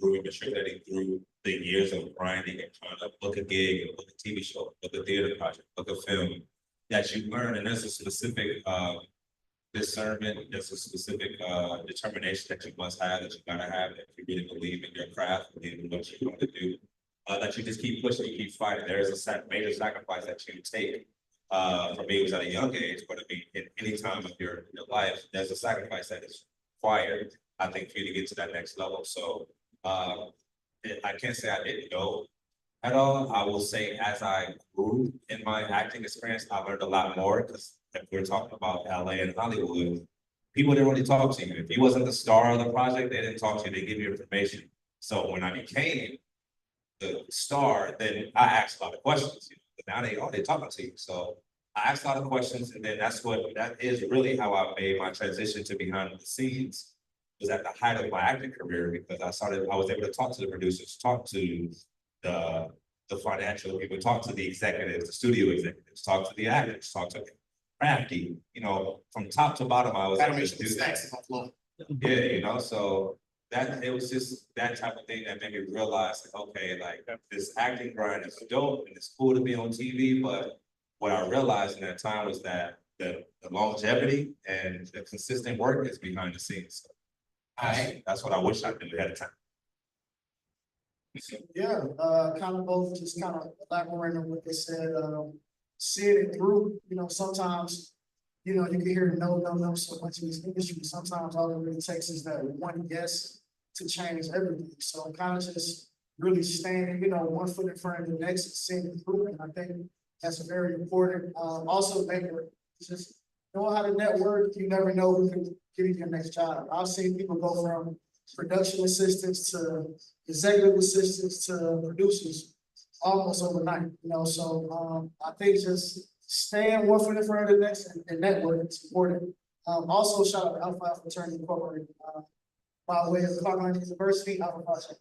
grew and maturity through the years of grinding and trying to book a gig, book a TV show, book a theater project, book a film that you learn. And there's a specific discernment, there's a specific determination that you must have, that you gotta have, if you really believe in your craft, believe in what you want to do. That you just keep pushing, you keep fighting. There is a major sacrifice that you take. For me, it was at a young age, but I mean, in any time of your life, there's a sacrifice that is required, I think, for you to get to that next level. So I can't say I didn't know at all. I will say as I grew in my acting experience, I learned a lot more, because if we're talking about LA and Hollywood, people didn't really talk to you. If you wasn't the star of the project, they didn't talk to you, they give you information. So when I became the star, then I asked a lot of questions. Now they talking to you. So I asked a lot of questions, and then that is really how I made my transition to behind the scenes. Was at the height of my acting career, because I was able to talk to the producers, talk to the financial people, talk to the executives, the studio executives, talk to the actors, talk to Crafty, from top to bottom, I was able to do that. Yeah, so that it was just that type of thing that made me realize, like, okay, like this acting grind is dope and it's cool to be on TV, but what I realized in that time was that the longevity and the consistent work is behind the scenes. That's what I wish I knew ahead of time. Yeah, kind of both just kind of elaborating on what they said, seeing it through, sometimes, you can hear no so much in this industry. Sometimes all it really takes is that one guess to change everything. So kind of just really standing, one foot in front of the next and seeing it through. And I think that's very important. Also, just knowing how to network. You never know who can give you your next job. I've seen people go from production assistants to executive assistants to producers almost overnight, so I think just staying one foot in front of the next and network is important. Also shout out to Alpha Alpha Fraternity Incorporated, by way of Clark Atlanta University, Alpha Alpha.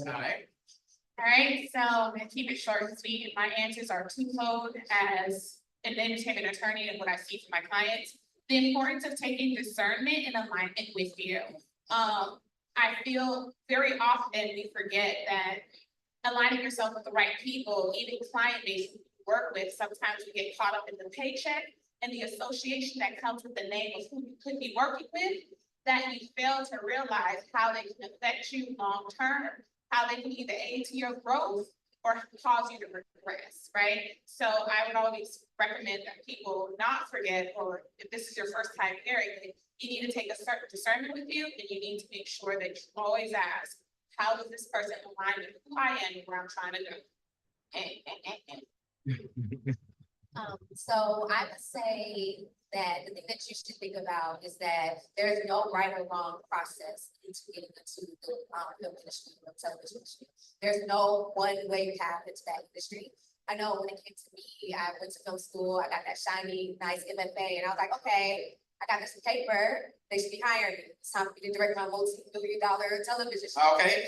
All right, so I'm gonna keep it short and sweet. My answers are twofold as an entertainment attorney and what I see from my clients. The importance of taking discernment and alignment with you. I feel very often we forget that aligning yourself with the right people, even client base you work with, sometimes we get caught up in the paycheck and the association that comes with the name of who you could be working with, that you fail to realize how they can affect you long term, how they can either aid to your growth or cause you to regress, right? So I would always recommend that people not forget, or if this is your first time hearing it, you need to take a certain discernment with you, and you need to make sure that you always ask, how does this person align with who I am and where I'm trying to go? So I would say that the thing that you should think about is that there's no right or wrong process into getting into the film industry or television industry. There's no one way path into that industry. I know when it came to me, I went to film school, I got that shiny, nice MFA, and I was like, okay, I got this paper, they should be hiring me. It's time for me to direct my multi-million-dollar television show. Okay.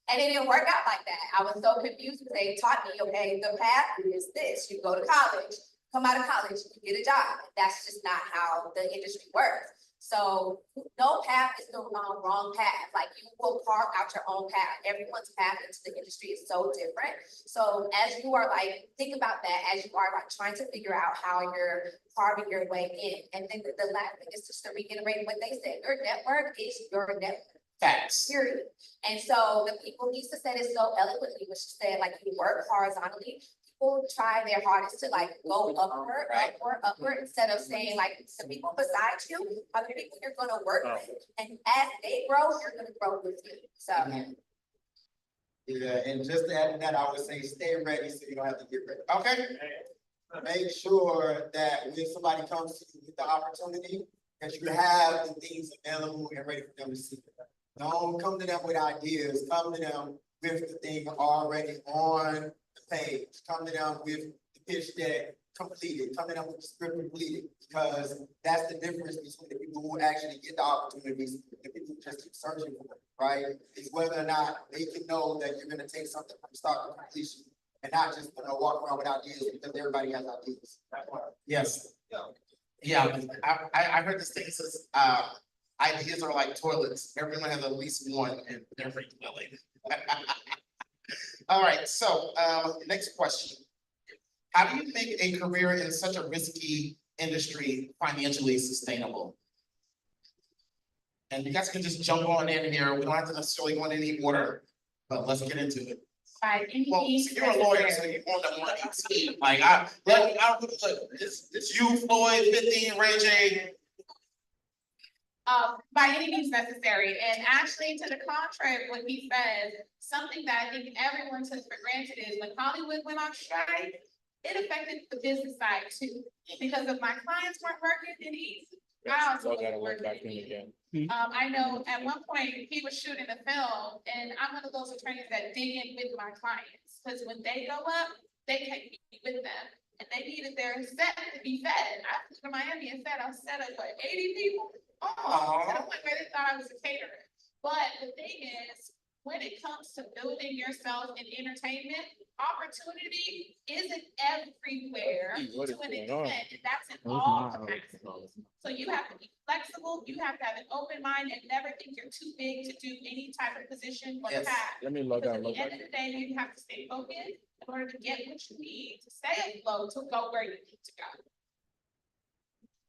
And it didn't work out like that. I was so confused because they taught me, okay, the path is this. You go to college, come out of college, you get a job. That's just not how the industry works. So no path is the wrong path. Like, you will carve out your own path. Everyone's path into the industry is so different. So as you are think about that as you are trying to figure out how you're carving your way in. And then the last thing is just to reiterate what they said. Your network is your network. Facts. Period. And so the people Lisa said it so eloquently, which she said, you work horizontally. People try their hardest to go upward, instead of saying the people beside you are the people you're gonna work with. And as they grow, you're gonna grow with you. So Yeah, and just to add to that, I would say stay ready so you don't have to get ready. Okay. Make sure that when somebody comes to you with the opportunity, that you have the things available and ready for them to see. Don't come to them with ideas, come to them with the thing already on the page, come to them with the pitch deck completed, come to them with the script completed, because that's the difference between the people who actually get the opportunities and the people who just keep searching for it, right? It's whether or not they can know that you're gonna take something from start to completion and not just walk around with ideas because everybody has ideas. Yes. Yeah, I heard this thing says, ideas are like toilets. Everyone has at least one in every dwelling. All right, so, next question. How do you make a career in such a risky industry financially sustainable? And you guys can just jump on in here. We don't have to necessarily go in any order, but let's get into it. By any Well, means so you're a lawyer, so necessary. you're on the money team. Like, look, it's you, Floyd, 15, Ray J. By any means necessary, and actually to the contrary of what he said, something that I think everyone took for granted is when Hollywood went on strike, it affected the business side too, because if my clients weren't working, it easy. I also wasn't working. I know at one point he was shooting a film, and I'm one of those attorneys that dig in with my clients, because when they go up, they take me with them. And they needed their set to be fed. I flew to Miami and said, I'll set up like 80 people. Oh, to the point where they thought I was a caterer. But the thing is, when it comes to building yourself in entertainment, opportunity isn't everywhere to an extent, and that's in all capacities. So you have to be flexible, you have to have an open mind and never think you're too big to do any type of position or Yes. task. Let me log Because out, at the log end back of the day, you have to stay focused in order to get what you need to stay afloat to go where you need to go.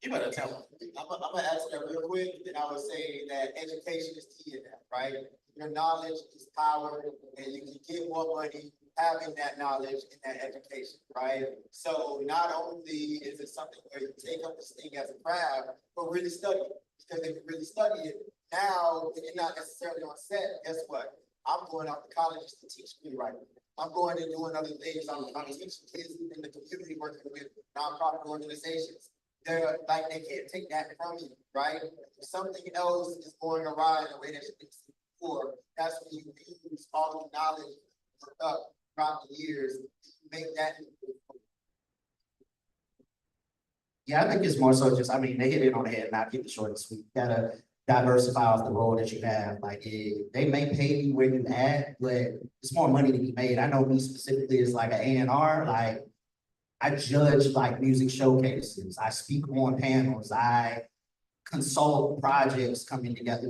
You better tell them. I'm gonna answer that real quick, and I would say that education is key in that, right? Your knowledge is power, and you can get more money having that knowledge and that education, right? So not only is it something where you take up this thing as a craft, but really study it. Because if you really study it, now when you're not necessarily on set, guess what? I'm going out to college to teach screenwriting. I'm going and doing other things. I'm teaching kids in the community, working with nonprofit organizations. They're like, they can't take that from you, right? If something else is going awry in the way that you didn't see before, that's when you use all the knowledge up throughout the years, to make that. Yeah, I think it's more so just, I mean, they hit it on the head, not keep it short and sweet. You gotta diversify off the role that you have. Like, they may pay you where you at, but it's more money to be made. I know me specifically is like an A&R, like, I judge like music showcases, I speak on panels, I consult projects coming together,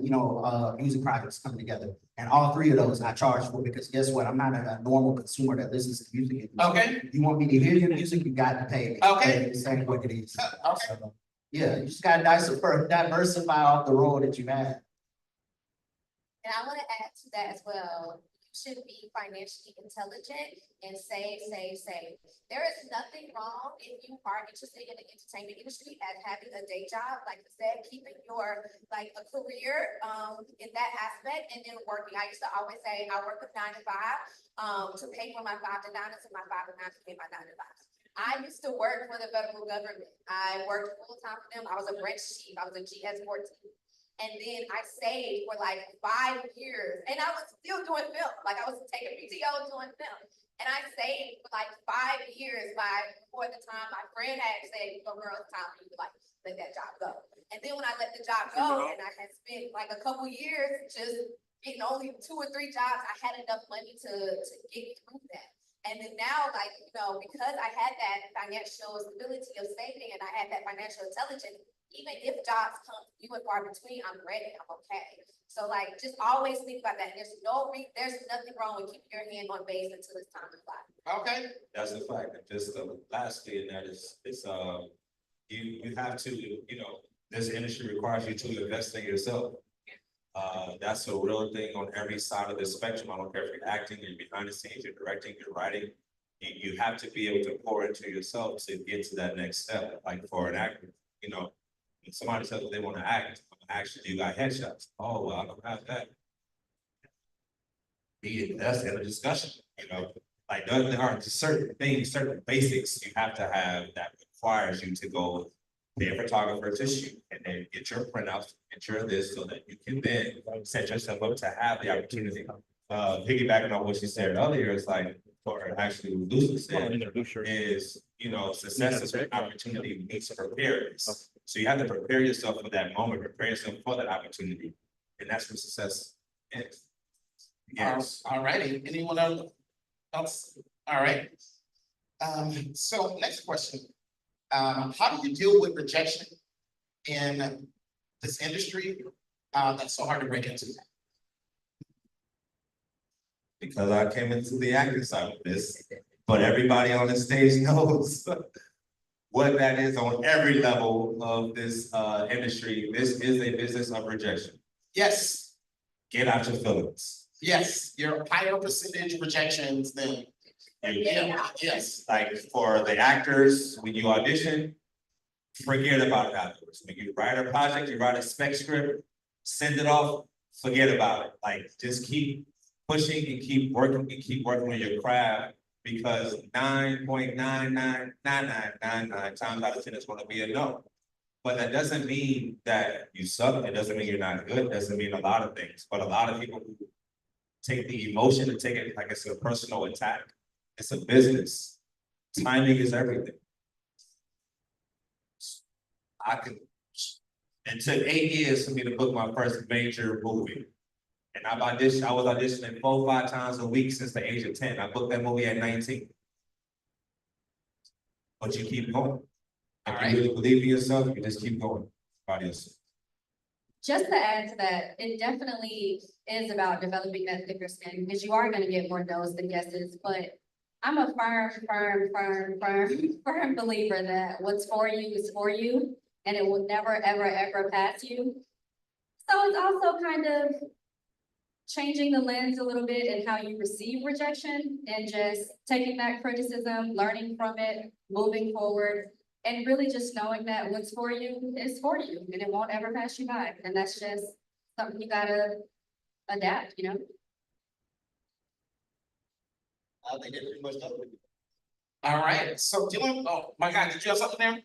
music projects coming together. And all three of those I charge for, because guess what? I'm not a normal consumer that listens to music. Okay, If you want me to hear your music, you got to pay me. Okay. It's like what it is. okay. So, yeah, you just gotta diversify off the role that you have. And I wanna add to that as well, you should be financially intelligent and save. There is nothing wrong if you are interested in the entertainment industry as having a day job, like I said, keeping your, like, a career, in that aspect, and then working. I used to always say, I work a 9 to 5, to pay for my 5 to 9, and to my 5 to 9 to pay my 9 to 5. I used to work for the federal government. I worked full time for them. I was a branch chief. I was a GS-14. And then I saved for like 5 years, and I was still doing film. Like, I was taking PTO doing film. And I saved for like 5 years before the time my friend had said, "Go, girl, it's time for you to like let that job go." And then when I let the job go, and I had spent like a couple years just getting only 2 or 3 jobs, I had enough money to get through that. And then now, like, because I had that financial stability of saving and I had that financial intelligence, even if jobs come few and far between, I'm ready, I'm okay. So like, just always think about that. There's nothing wrong with keeping your hand on base until it's time to fly. Okay, That's a fact. And just lastly, in that is, you have to, this industry requires you to invest in yourself. That's a real thing on every side of the spectrum. I don't care if you're acting, you're behind the scenes, you're directing, you're writing. You have to be able to pour into yourself to get to that next step. Like for an actor, when somebody says they want to act, actually you got headshots. Oh, well, I don't have that. That's the other discussion, like there are certain things, certain basics you have to have that requires you to go pay a photographer to shoot and then get your printouts, get your this so that you can then set yourself up to have the opportunity. Piggybacking on what she said earlier, it's like, or actually Lucy said, is, success is an opportunity meets preparedness. So you have to prepare yourself for that moment, prepare yourself for that opportunity. And that's what success is. Yes. all righty. Anyone else? All right. So next question. How do you deal with rejection in this industry? that's so hard to break into? Because I came into the acting side of this, but everybody on the stage knows what that is on every level of this industry. This is a business of rejection. Yes, Get out your feelings. yes, your higher percentage rejections than, yeah, yes. Like for the actors, when you audition, forget about it afterwards. When you write a project, you write a spec script, send it off, forget about it. Like just keep pushing and keep working on your craft, because 9.999999 times out of 10 is gonna be a no. But that doesn't mean that you suck. It doesn't mean you're not good. It doesn't mean a lot of things. But a lot of people who take the emotion and take it like it's a personal attack. It's a business. Timing is everything. It took 8 years for me to book my first major movie. And I was auditioning 4 or 5 times a week since the age of 10. I booked that movie at 19. But you keep going. If you really believe in yourself, you just keep going. By yourself. Just to add to that, it definitely is about developing that thicker skin, because you are gonna get more no's than yeses, but I'm a firm believer that what's for you is for you, and it will never, ever, ever pass you. So it's also kind of changing the lens a little bit in how you receive rejection, and just taking that criticism, learning from it, moving forward. And really just knowing that what's for you is for you, and it won't ever pass you by. And that's just something you gotta adapt, you know? I think it's pretty much done. All right, so dealing, oh my God, did you have something there?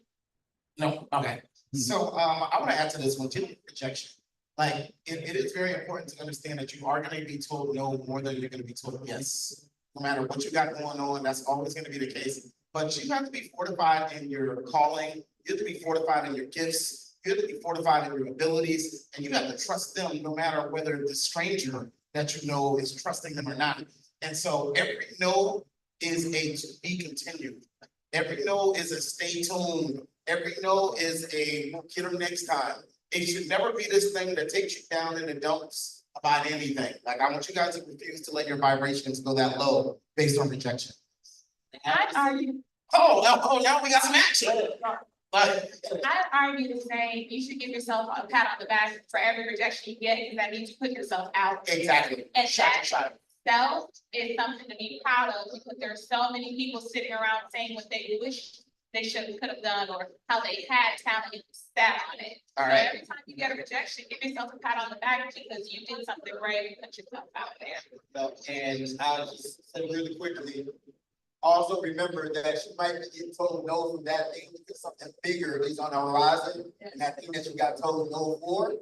No, okay. So I wanna add to this one, dealing with rejection. Like, it is very important to understand that you are gonna be told no more than you're gonna be told yes. No matter what you got going on, that's always gonna be the case. But you have to be fortified in your calling, you have to be fortified in your gifts, you have to be fortified in your abilities, and you have to trust them no matter whether the stranger that you know is trusting them or not. And so every no is a to be continued. Every no is a stay tuned. Every no is a we'll get them next time. It should never be this thing that takes you down in the dumps about anything. Like, I want you guys to refuse to let your vibrations go that low based on rejection. I'd argue, Oh, now we got some action. But I'd argue to say you should give yourself a pat on the back for every rejection you get, because that means you put yourself out. exactly. And Shot. Self is something to be proud of, because there are so many people sitting around saying what they wish they could have done, or how they had talent and sat on it. All So right. every time you get a rejection, give yourself a pat on the back, because you did something great and put yourself out there. And I'll just say really quickly, also remember that you might be getting told no from that thing because something bigger is on the horizon. And that thing that you got told no for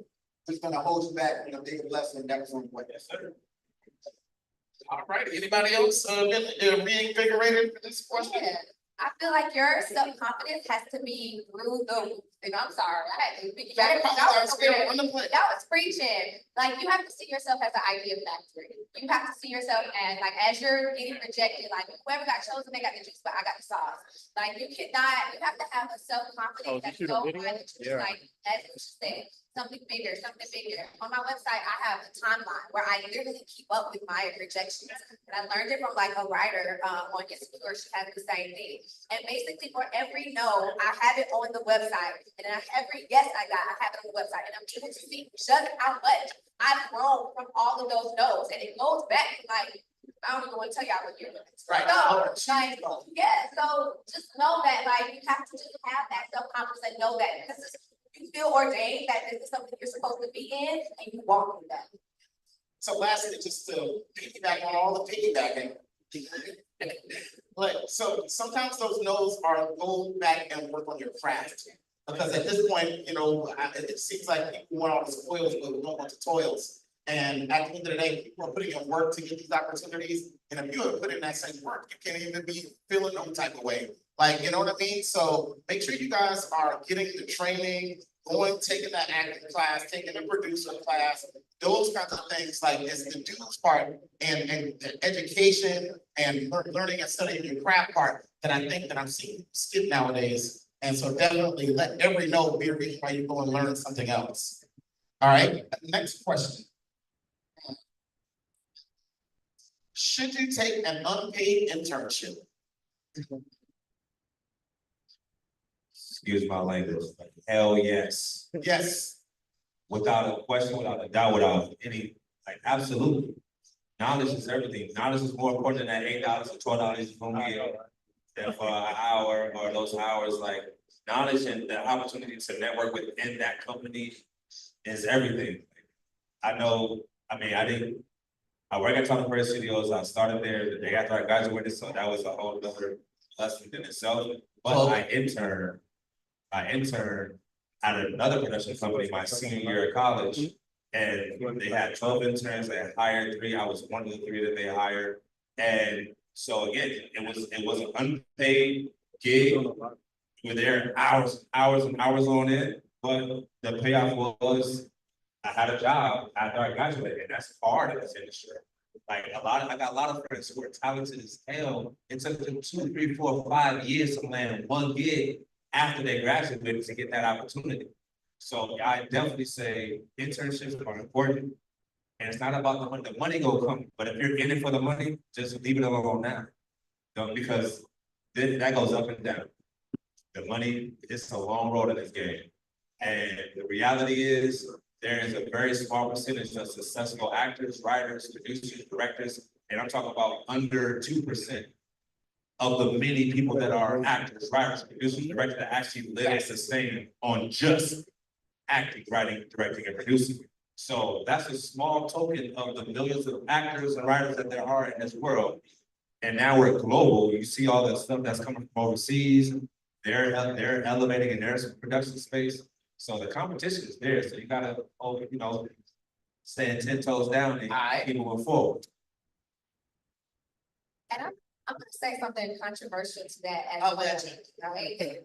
is gonna hold you back from a bigger blessing that's on the way. Yes, sir. All right, anybody else been reinvigorated for this question? Yeah, I feel like your self-confidence has to be through the roof, and I'm sorry, that was preaching. Like, you have to see yourself as an idea factory. You have to see yourself as, like, as you're getting rejected, like, whoever got chosen, they got the juice, but I got the sauce. Like, you have to have a self-confidence that's so high that you're like, as you said, something bigger, something bigger. On my website, I have a timeline where I literally keep up with my rejections. And I learned it from like a writer on Insecure, she has the same thing. And basically for every no, I have it on the website. And then every yes I got, I have it on the website. And I'm able to see just how much I've grown from all of those no's. And it goes back to like, I don't even want to tell y'all what you're doing. Right. So, like, yeah, so just know that, like, you have to just have that self-confidence and know that this is, you feel ordained that this is something you're supposed to be in, and you walk in that. So lastly, just to piggyback on all the piggybacking. But so sometimes those no's are go back and work on your craft. Because at this point, you know, it seems like people want all the spoils, but we don't want the toils. And at the end of the day, people are putting in work to get these opportunities. And if you have put in that same work, you can't even be feeling no type of way. Like, you know what I mean? So make sure you guys are getting the training, taking that acting class, taking the producer class, those kinds of things. Like, it's the dudes part and the education and learning and studying your craft part that I think that I'm seeing skip nowadays. And so definitely let every no be a reason why you go and learn something else. All right, next question. Should you take an unpaid internship? Excuse my language, hell yes. Yes, Without a question, without a doubt, without any, like, absolutely. Knowledge is everything. Knowledge is more important than that $8 or $12 you're gonna get. Than for an hour or those hours, like, knowledge and the opportunity to network within that company is everything. I know, I mean, I work at Tunnel Press Studios. I started there the day after I graduated, so that was a whole other lesson in itself. But I interned at another production company my senior year of college. And they had 12 interns, they hired 3, I was one of the 3 that they hired. And so again, it was an unpaid gig. We were there hours and hours on it, but the payoff was I had a job after I graduated, and that's hard in this industry. Like I got a lot of friends who are talented as hell. It took them 2, 3, 4, 5 years to land one gig after they graduated to get that opportunity. So I definitely say internships are important. And it's not about the money. The money gonna come, but if you're in it for the money, just leave it alone now. Because that goes up and down. The money, it's a long road in this game. And the reality is, there is a very small percentage of successful actors, writers, producers, directors, and I'm talking about under 2% of the many people that are actors, writers, producers, directors that actually live and sustain on just acting, writing, directing, and producing. So that's a small token of the millions of actors and writers that there are in this world. And now we're global. You see all the stuff that's coming from overseas. They're elevating in their production space. So the competition is there. So you gotta, stand 10 toes down and keep moving forward. And I'm gonna say something controversial to that as Oh, well, legend. right?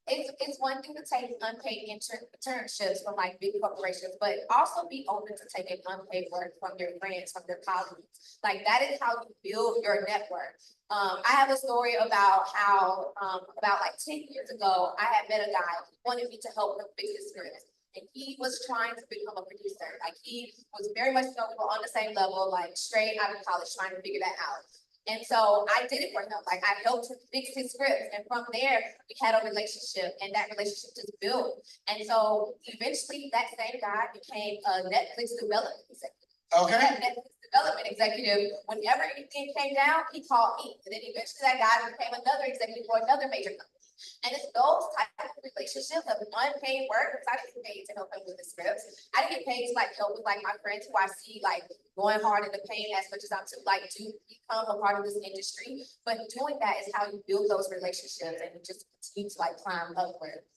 It's one thing to take unpaid internships from like big corporations, but also be open to taking unpaid work from your friends, from your colleagues. Like that is how you build your network. I have a story about how, about like 10 years ago, I had met a guy who wanted me to help him fix his script. And he was trying to become a producer. Like he was very much on the same level, like straight out of college, trying to figure that out. And so I did it for him. Like I helped him fix his script. And from there, we had a relationship and that relationship just built. And so eventually that same guy became a Netflix development executive. Okay. That Netflix development executive, whenever anything came down, he called me. And then eventually that guy became another executive for another major company. And it's those type of relationships of unpaid work, because I didn't get paid to help him with the scripts. I didn't get paid to like help with like my friends who I see like going hard in the pain as much as I'm to like to become a part of this industry. But doing that is how you build those relationships and you just continue to like climb upward.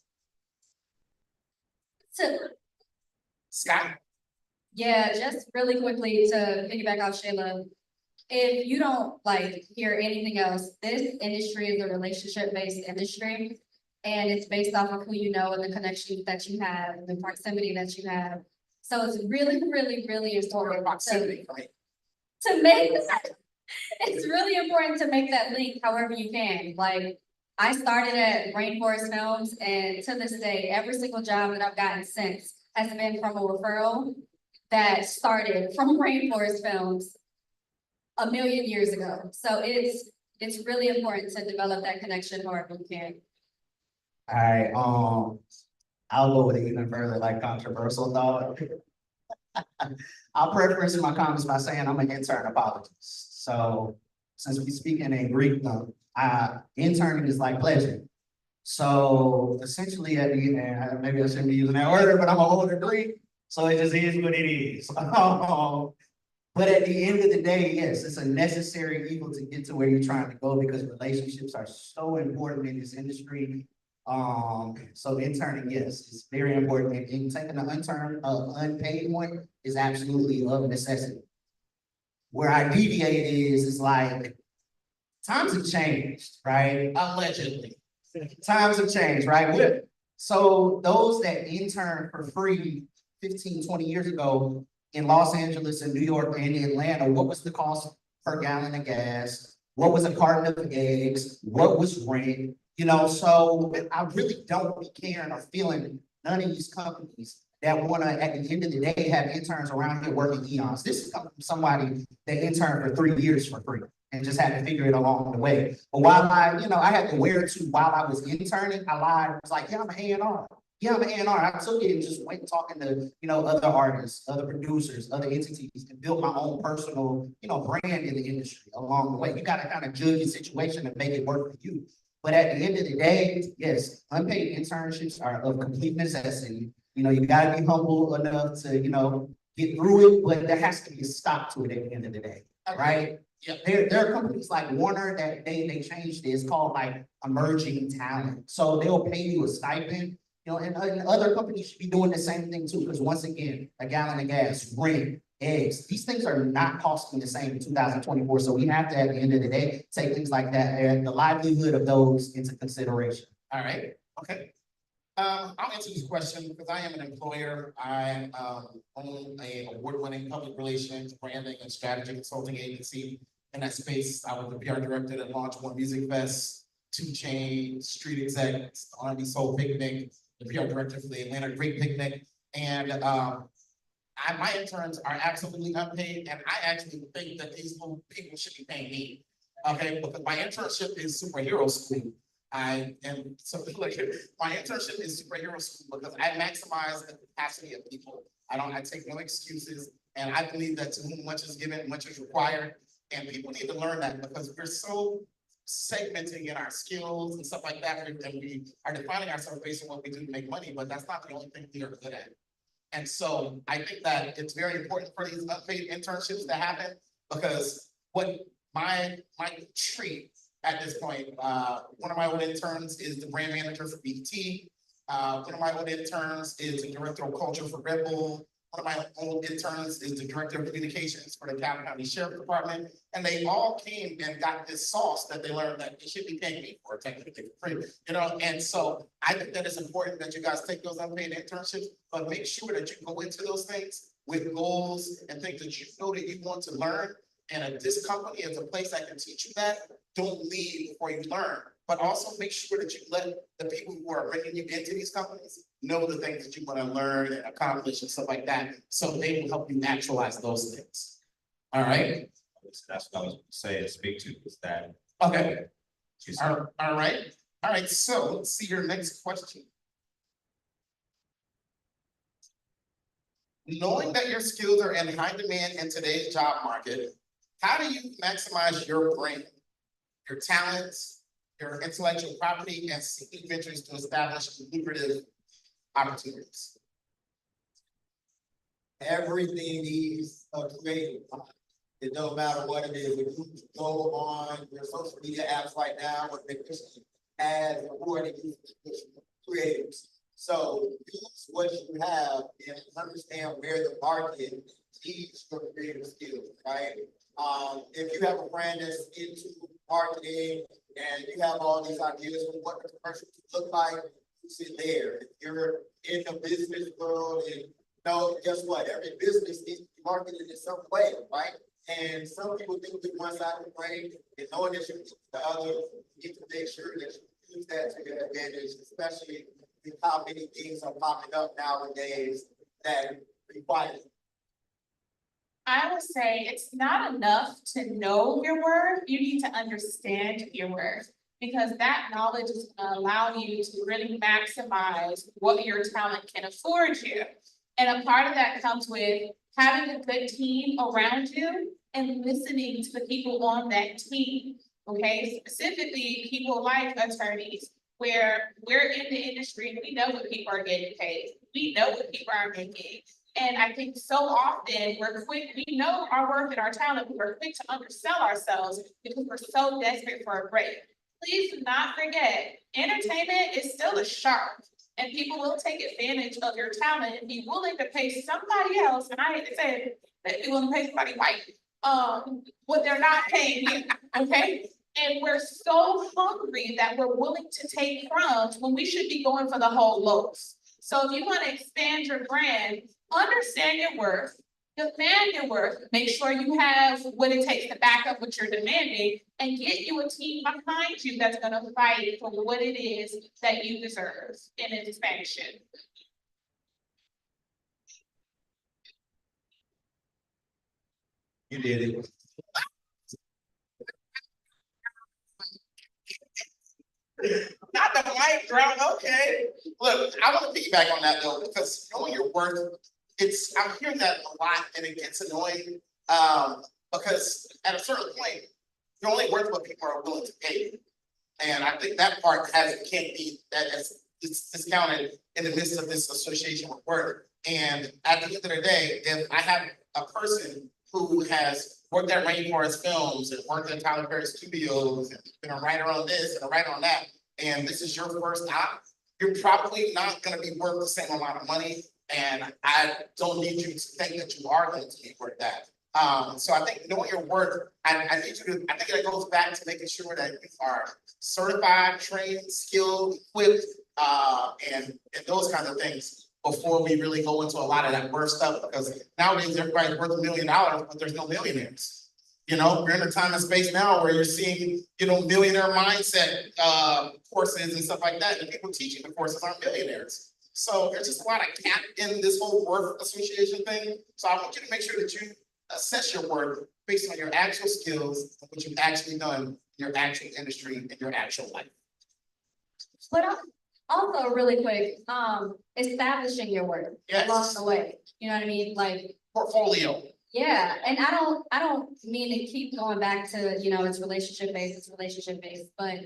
So, Scott? yeah, just really quickly to piggyback off Shayla. If you don't like hear anything else, this industry is a relationship-based industry. And it's based off of who you know and the connections that you have, and the proximity that you have. So it's really, really, really important Proximity, right? to make that. It's really important to make that link however you can. Like, I started at Rainforest Films, and to this day, every single job that I've gotten since has been from a referral that started from Rainforest Films a million years ago. So it's really important to develop that connection however you can. Alright, I'll go with it even further, like controversial thought. I'll preface my comments by saying I'm an intern apologist. So since we speaking in Greek, interning is like pleasure. So essentially at the end, maybe I shouldn't be using that word, but I'm a older Greek, so it just is what it is. But at the end of the day, yes, it's a necessary evil to get to where you're trying to go because relationships are so important in this industry. So interning, yes, it's very important. And taking an unpaid one is absolutely a necessity. Where I deviate is like, times have changed, right? Allegedly. Times have changed, right? So those that interned for free 15, 20 years ago in Los Angeles and New York and Atlanta, what was the cost per gallon of gas? What was a carton of eggs? What was rent? So I really don't be caring or feeling none of these companies that wanna, at the end of the day, have interns around here working eons. This is coming from somebody that interned for 3 years for free and just had to figure it along the way. But while I had to wear it too while I was interning, I lied. I was like, yeah, I'm an A&R. Yeah, I'm an A&R. I took it and just went talking to, other artists, other producers, other entities, and built my own personal, brand in the industry along the way. You gotta kind of judge the situation and make it work for you. But at the end of the day, yes, unpaid internships are of complete necessity. You gotta be humble enough to, get through it, but there has to be a stop to it at the end of the day, right? Yeah. There are companies like Warner that they changed it. It's called like emerging talent. So they'll pay you a stipend. And other companies should be doing the same thing too, because once again, a gallon of gas, rent, eggs, these things are not costing the same in 2024. So we have to, at the end of the day, take things like that and the livelihood of those into consideration. All right, okay. I'll answer this question because I am an employer. I own a award-winning public relations, branding, and strategy consulting agency. In that space, I was the PR director that launched One Music Fest, 2 Chainz, Street Execs, R&B Soul Picnic, the PR director for the Atlanta Great Picnic. And my interns are absolutely unpaid, and I actually think that these people should be paying me. Okay, because my internship is superhero school. My internship is superhero school because I maximize the capacity of people. I take no excuses, and I believe that to whom much is given, much is required. And people need to learn that because we're so segmenting in our skills and stuff like that, and we are defining ourselves based on what we do to make money, but that's not the only thing we are good at. And so I think that it's very important for these unpaid internships to happen because what my treat at this point, one of my old interns is the brand manager for BT. One of my old interns is the director of culture for Red Bull. One of my old interns is the director of communications for the Calvin County Sheriff Department. And they all came and got this sauce that they learned that they should be paying me for technically for free, And so I think that it's important that you guys take those unpaid internships, but make sure that you go into those things with goals and things that you know that you want to learn. And if this company is a place that can teach you that, don't leave before you learn. But also make sure that you let the people who are bringing you into these companies know the things that you want to learn and accomplish and stuff like that. So they will help you actualize those things. All right. That's what I was saying to speak to is that. Okay. All right. So let's see your next question. Knowing that your skills are in high demand in today's job market, how do you maximize your brand, your talents, your intellectual property, and seeking ventures to establish lucrative opportunities? Everything needs a creative. It don't matter what it is. If you go on your social media apps right now, what they're pushing ads, who are they using creatives? So use what you have and understand where the market needs your creative skills, right? If you have a brand that's into marketing and you have all these ideas for what the commercial look like, you sit there. If you're in the business world and guess what? Every business needs to be marketed in some way, right? And some people think with one side of the brain and knowing that you the other, you need to make sure that you use that to your advantage, especially with how many things are popping up nowadays that require. I would say it's not enough to know your worth, you need to understand your worth. Because that knowledge is gonna allow you to really maximize what your talent can afford you. And a part of that comes with having a good team around you and listening to the people on that team. Okay, specifically people like attorneys, where we're in the industry and we know what people are getting paid. We know what people are making. And I think so often we know our worth and our talent, but we're quick to undersell ourselves because we're so desperate for a break. Please do not forget, entertainment is still a shark and people will take advantage of your talent and be willing to pay somebody else. And I hate to say it, they'd be willing to pay somebody white, what they're not paying you, okay? And we're so hungry that we're willing to take crumbs when we should be going for the whole loaves. So if you want to expand your brand, understand your worth, demand your worth, make sure you have what it takes to back up what you're demanding, and get you a team behind you that's gonna fight for what it is that you deserve in expansion. You did it. Not the mic drop, okay. Look, I wanna piggyback on that though, because knowing your worth, I'm hearing that a lot and it gets annoying. Because at a certain point, you're only worth what people are willing to pay you. And I think that part can't be, it's discounted in the midst of this association with work. And at the end of the day, if I have a person who has worked at Rainforest Films and worked at Tyler Perry Studios and been a writer on this and a writer on that, and this is your first op, you're probably not gonna be worth the same amount of money. And I don't need you to think that you are going to be worth that. So I think knowing your worth, I think it goes back to making sure that you are certified, trained, skilled, equipped, and those kinds of things before we really go into a lot of that worth stuff, because nowadays everybody's worth $1 million, but there's no millionaires. You know, we're in a time and space now where you're seeing, millionaire mindset courses and stuff like that, and people teaching the courses aren't millionaires. So there's just a lot of gap in this whole worth association thing. So I want you to make sure that you assess your worth based on your actual skills, and what you've actually done in your actual industry and your actual life. But also really quick, establishing your worth Yes. along the way, you know what I mean? Like, Portfolio. yeah, and I don't mean to keep going back to, it's relationship based, but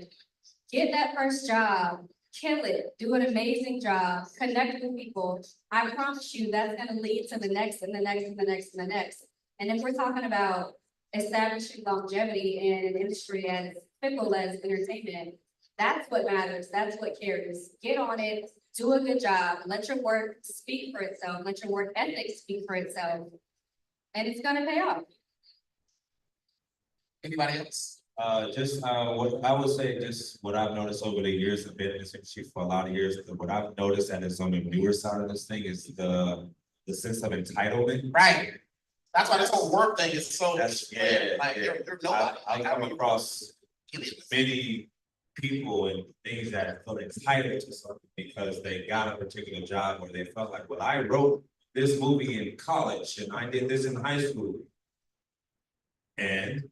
get that first job, kill it, do an amazing job, connect with people. I promise you that's gonna lead to the next and the next and the next and the next. And if we're talking about establishing longevity in an industry as fickle as entertainment, that's what matters, that's what carries. Get on it, do a good job, let your work speak for itself, let your work ethic speak for itself. And it's gonna pay off. Anybody else? What I would say, just what I've noticed over the years, I've been in this industry for a lot of years, what I've noticed that is on the newer side of this thing is the sense of entitlement. Right. That's why this whole work thing is so. Yeah, Like, yeah. you're nobody. I come across many people and things that feel entitled to something because they got a particular job where they felt like, well, I wrote this movie in college and I did this in high school. And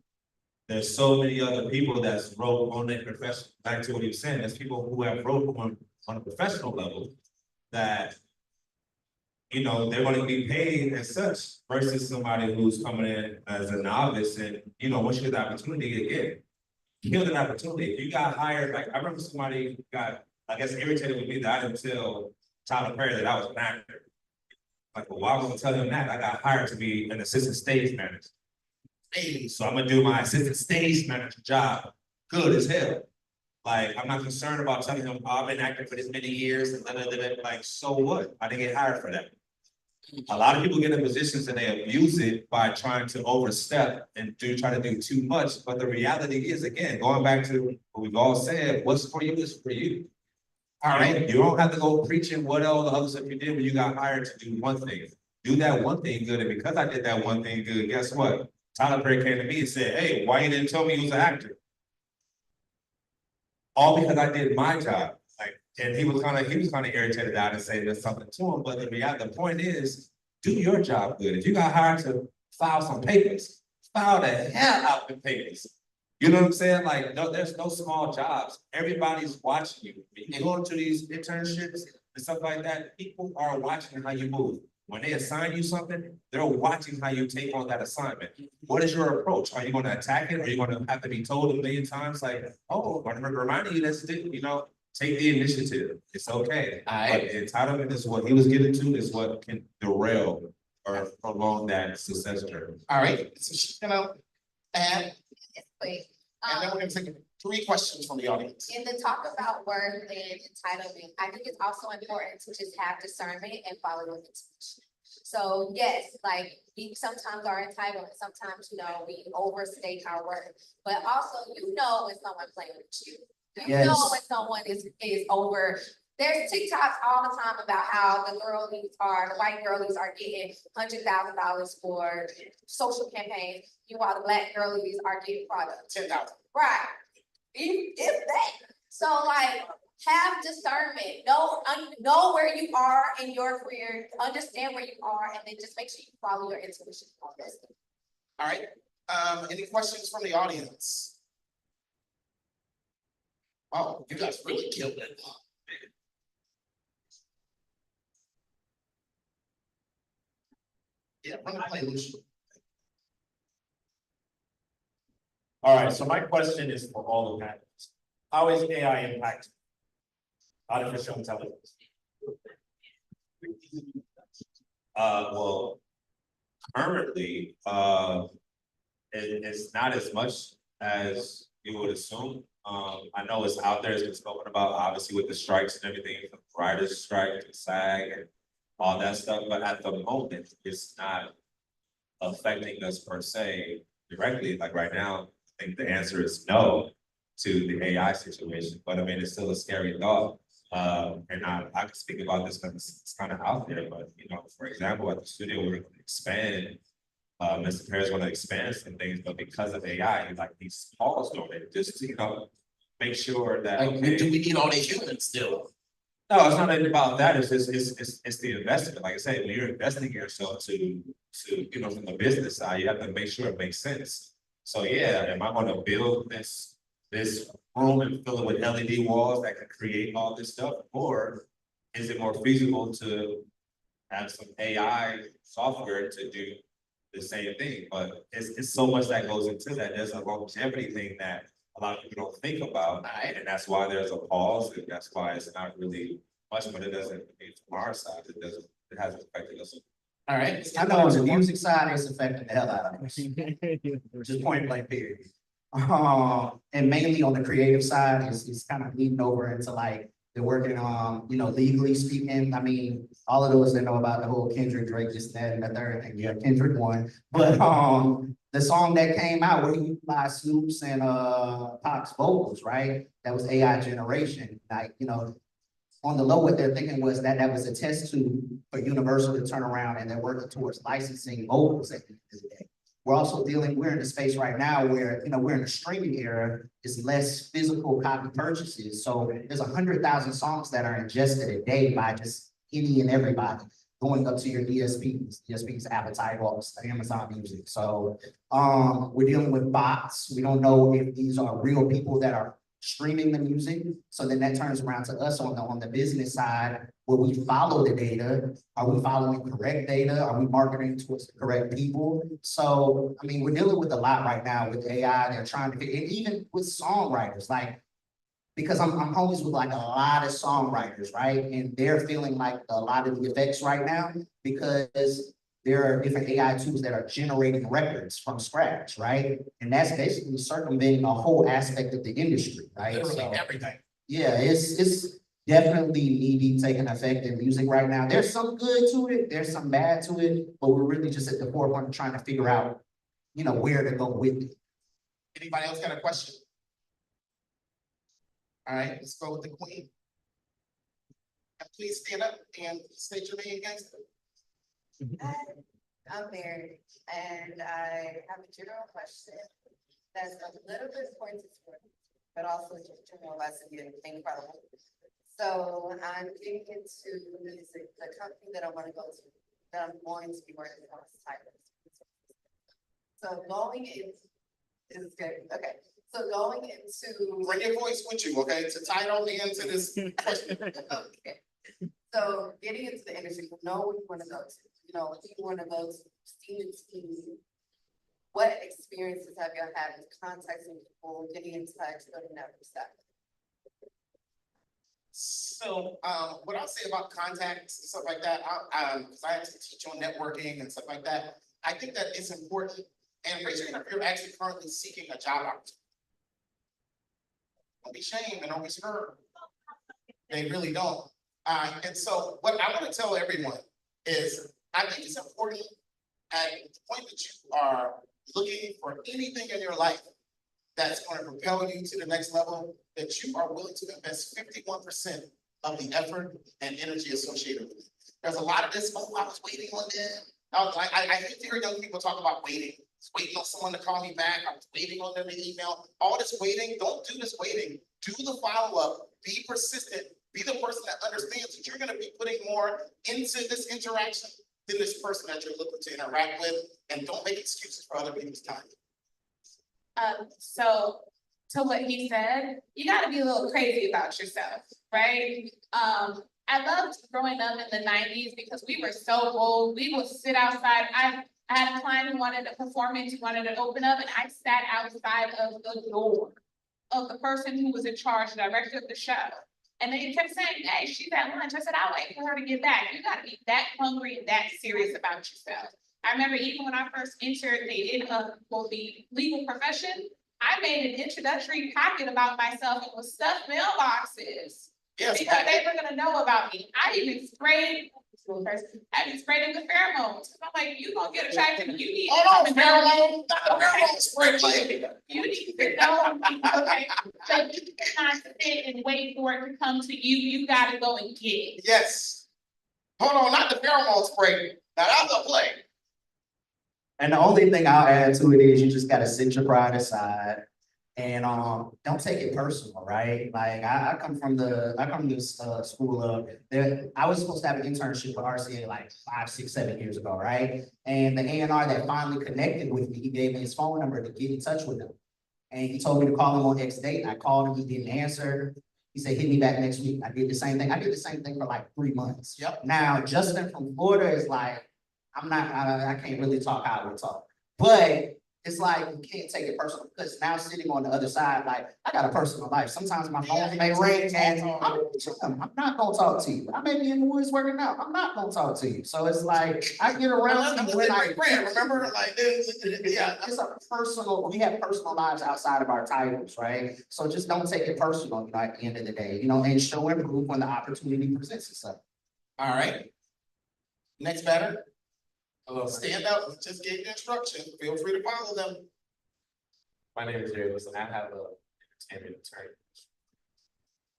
there's so many other people that's wrote on their profession, back to what he was saying, there's people who have wrote on a professional level that, they're gonna be paid as such versus somebody who's coming in as a novice and, once you get the opportunity again, kill an opportunity. If you got hired, like, I remember somebody got, I guess, irritated with me that I didn't tell Tyler Perry that I was an actor. Like, well, why would I tell him that? I got hired to be an assistant stage manager. Hey, so I'm gonna do my assistant stage manager job, good as hell. Like, I'm not concerned about telling him, oh, I've been acting for this many years and like, so what? I didn't get hired for that. A lot of people get in positions and they abuse it by trying to overstep and try to do too much. But the reality is, again, going back to what we've all said, what's for you is for you. All right, you don't have to go preaching what all the other stuff you did when you got hired to do one thing. Do that one thing good, and because I did that one thing good, guess what? Tyler Perry came to me and said, hey, why you didn't tell me you was an actor? All because I did my job. And he was kind of irritated out and saying there's something to him, but the point is, do your job good. If you got hired to file some papers, file the hell out the papers. You know what I'm saying? Like, no, there's no small jobs. Everybody's watching you. When you go into these internships and stuff like that, people are watching how you move. When they assign you something, they're watching how you take on that assignment. What is your approach? Are you going to attack it? Or are you going to have to be told a million times, like, oh, I'm reminding you that's it, take the initiative. It's okay. But entitlement is what he was getting to, is what can derail or prolong that success journey. All right, so she's gonna add, Wait, and then we're gonna take 3 questions from the audience. in the talk about worth and entitlement, I think it's also important to just have discernment and follow your intuition. So yes, like, we sometimes are entitled, and sometimes, we overstate our worth, but also, when someone playing with you. You know when someone is over. There's TikToks all the time about how the white girlies are getting $100,000 for social campaigns, while the black girlies are getting products. 10,000. Right. If that. So like, have discernment, know where you are in your career, understand where you are, and then just make sure you follow your intuition on this. All right, any questions from the audience? Oh, you guys really killed it. Yeah, run the play, Lucian. All right, so my question is for all the panelists. How is AI impacting artificial intelligence? Well, currently, it's not as much as you would assume. I know it's out there, it's been spoken about, obviously with the strikes and everything, from the writers' strike to SAG and all that stuff, but at the moment, it's not affecting us per se directly, like right now, I think the answer is no to the AI situation, but I mean, it's still a scary thought. And I can speak about this because it's kind of out there, but you know, for example, at the studio, we're gonna expand. Mr. Perez want to expand some things, but because of AI, like these paused on it, just to, you know, make sure that. Like, okay, do we need all these humans still? no, it's not even about that. It's just, it's the investment. Like I said, when you're investing in yourself to, you know, from the business side, you have to make sure it makes sense. So yeah, am I gonna build this room and fill it with LED walls that can create all this stuff? Or is it more feasible to have some AI software to do the same thing? But it's so much that goes into that. There's a longevity thing that a lot of people don't think about, and that's why there's a pause, and that's why it's not really much, but it doesn't, from our side, it hasn't affected us. All right. I know on the music side, it's affecting the hell out of us. Just point blank period. And mainly on the creative side, it's kind of leading over into like, they're working on, you know, legally speaking. I mean, all of those that know about the whole Kendrick, Drake, just that and the third thing, yeah, Kendrick won. But the song that came out where he utilized Snoop's and Pac's vocals, right? That was AI generation. Like, you know, on the low, what they're thinking was that that was a test tube for Universal to turn around, and they're working towards licensing vocals at the end of the day. We're also we're in a space right now where, you know, we're in a streaming era, it's less physical copy purchases. So there's 100,000 songs that are ingested a day by just any and everybody going up to your DSP's appetite or Amazon Music. So we're dealing with bots. We don't know if these are real people that are streaming the music. So then that turns around to us on the business side, where we follow the data. Are we following correct data? Are we marketing towards the correct people? So, I mean, we're dealing with a lot right now with AI. They're trying to, and even with songwriters, like, because I'm homies with like a lot of songwriters, right? And they're feeling like a lot of the effects right now because there are different AI tools that are generating records from scratch, right? And that's basically circumventing a whole aspect of the industry, right? Literally So, everything. yeah, it's definitely knee-deep taking effect in music right now. There's some good to it, there's some bad to it, but we're really just at the forefront of trying to figure out, you know, where to go with it. Anybody else got a question? All right, let's go with the queen. And please stand up and state your name against it. I'm married and I have a general question that's a little bit pointed to, but also just general lesson in incredible. So I'm getting into music, the company that I want to go to, that I'm going to be working on is Title. So going into, this is good, okay. So going into. Bring your voice with you, okay, to title and to this question. Okay. So getting into the industry, you know what you want to go to. You know, if you want to go to Stevens team, what experiences have you had with contacting people, getting in touch, building that stuff? So, what I'll say about contacts and stuff like that, because I have to teach on networking and stuff like that, I think that it's important. And raise your hand if you're actually currently seeking a job opportunity. Don't be shamed and don't be scared. They really don't. And so what I want to tell everyone is, I think it's important at the point that you are looking for anything in your life that's going to propel you to the next level, that you are willing to invest 51% of the effort and energy associated with it. There's a lot of this, oh, I was waiting on them. I hate to hear young people talk about waiting. Waiting on someone to call me back. I was waiting on them to email. All this waiting, don't do this waiting. Do the follow-up, be persistent, be the person that understands that you're going to be putting more into this interaction than this person that you're looking to interact with, and don't make excuses for other people's time. So to what he said, you gotta be a little crazy about yourself, right? I loved growing up in the nineties because we were so bold. We would sit outside. I had a client who wanted a performance, who wanted to open up, and I sat outside of the door of the person who was in charge, the director of the show. And they kept saying, hey, she's at lunch. I said, I'll wait for her to get back. You gotta be that hungry and that serious about yourself. I remember even when I first entered the legal profession, I made an introductory packet about myself and was stuffed mailboxes. Yes, Because they were gonna know about me. I even sprayed in the pheromones. I'm like, you gonna get attracted, you need. hold on, pheromone, not the pheromone spray, like. You need to know, me, okay, so you cannot sit and wait for it to come to you, you gotta go and get it. Yes. Hold on, not the pheromone spray, now that's a play. And the only thing I'll add to it is you just gotta sit your pride aside. And don't take it personal, right? Like I come from this school of that I was supposed to have an internship with RCA like 5, 6, 7 years ago, right? And the A&R that finally connected with me, he gave me his phone number to get in touch with him. And he told me to call him on X date. I called him, he didn't answer. He said, hit me back next week. I did the same thing. I did the same thing for like 3 months. Yep. Now, Justin from Florida is like, I can't really talk how I would talk. But it's like, you can't take it personal because now sitting on the other side, like, I got a personal life. Sometimes my phone may ring and I'm not gonna talk to you. I may be in the woods working out. I'm not gonna talk to you. So it's like, I get around you when I remember, like, yeah. It's a personal, we have personal lives outside of our titles, right? So just don't take it personal, you know, at the end of the day, you know, and show and prove when the opportunity presents itself. All right. Next batter. Stand up, just gave you instructions, feel free to follow them. My name is Jerry. Listen, I have a entertainment attorney.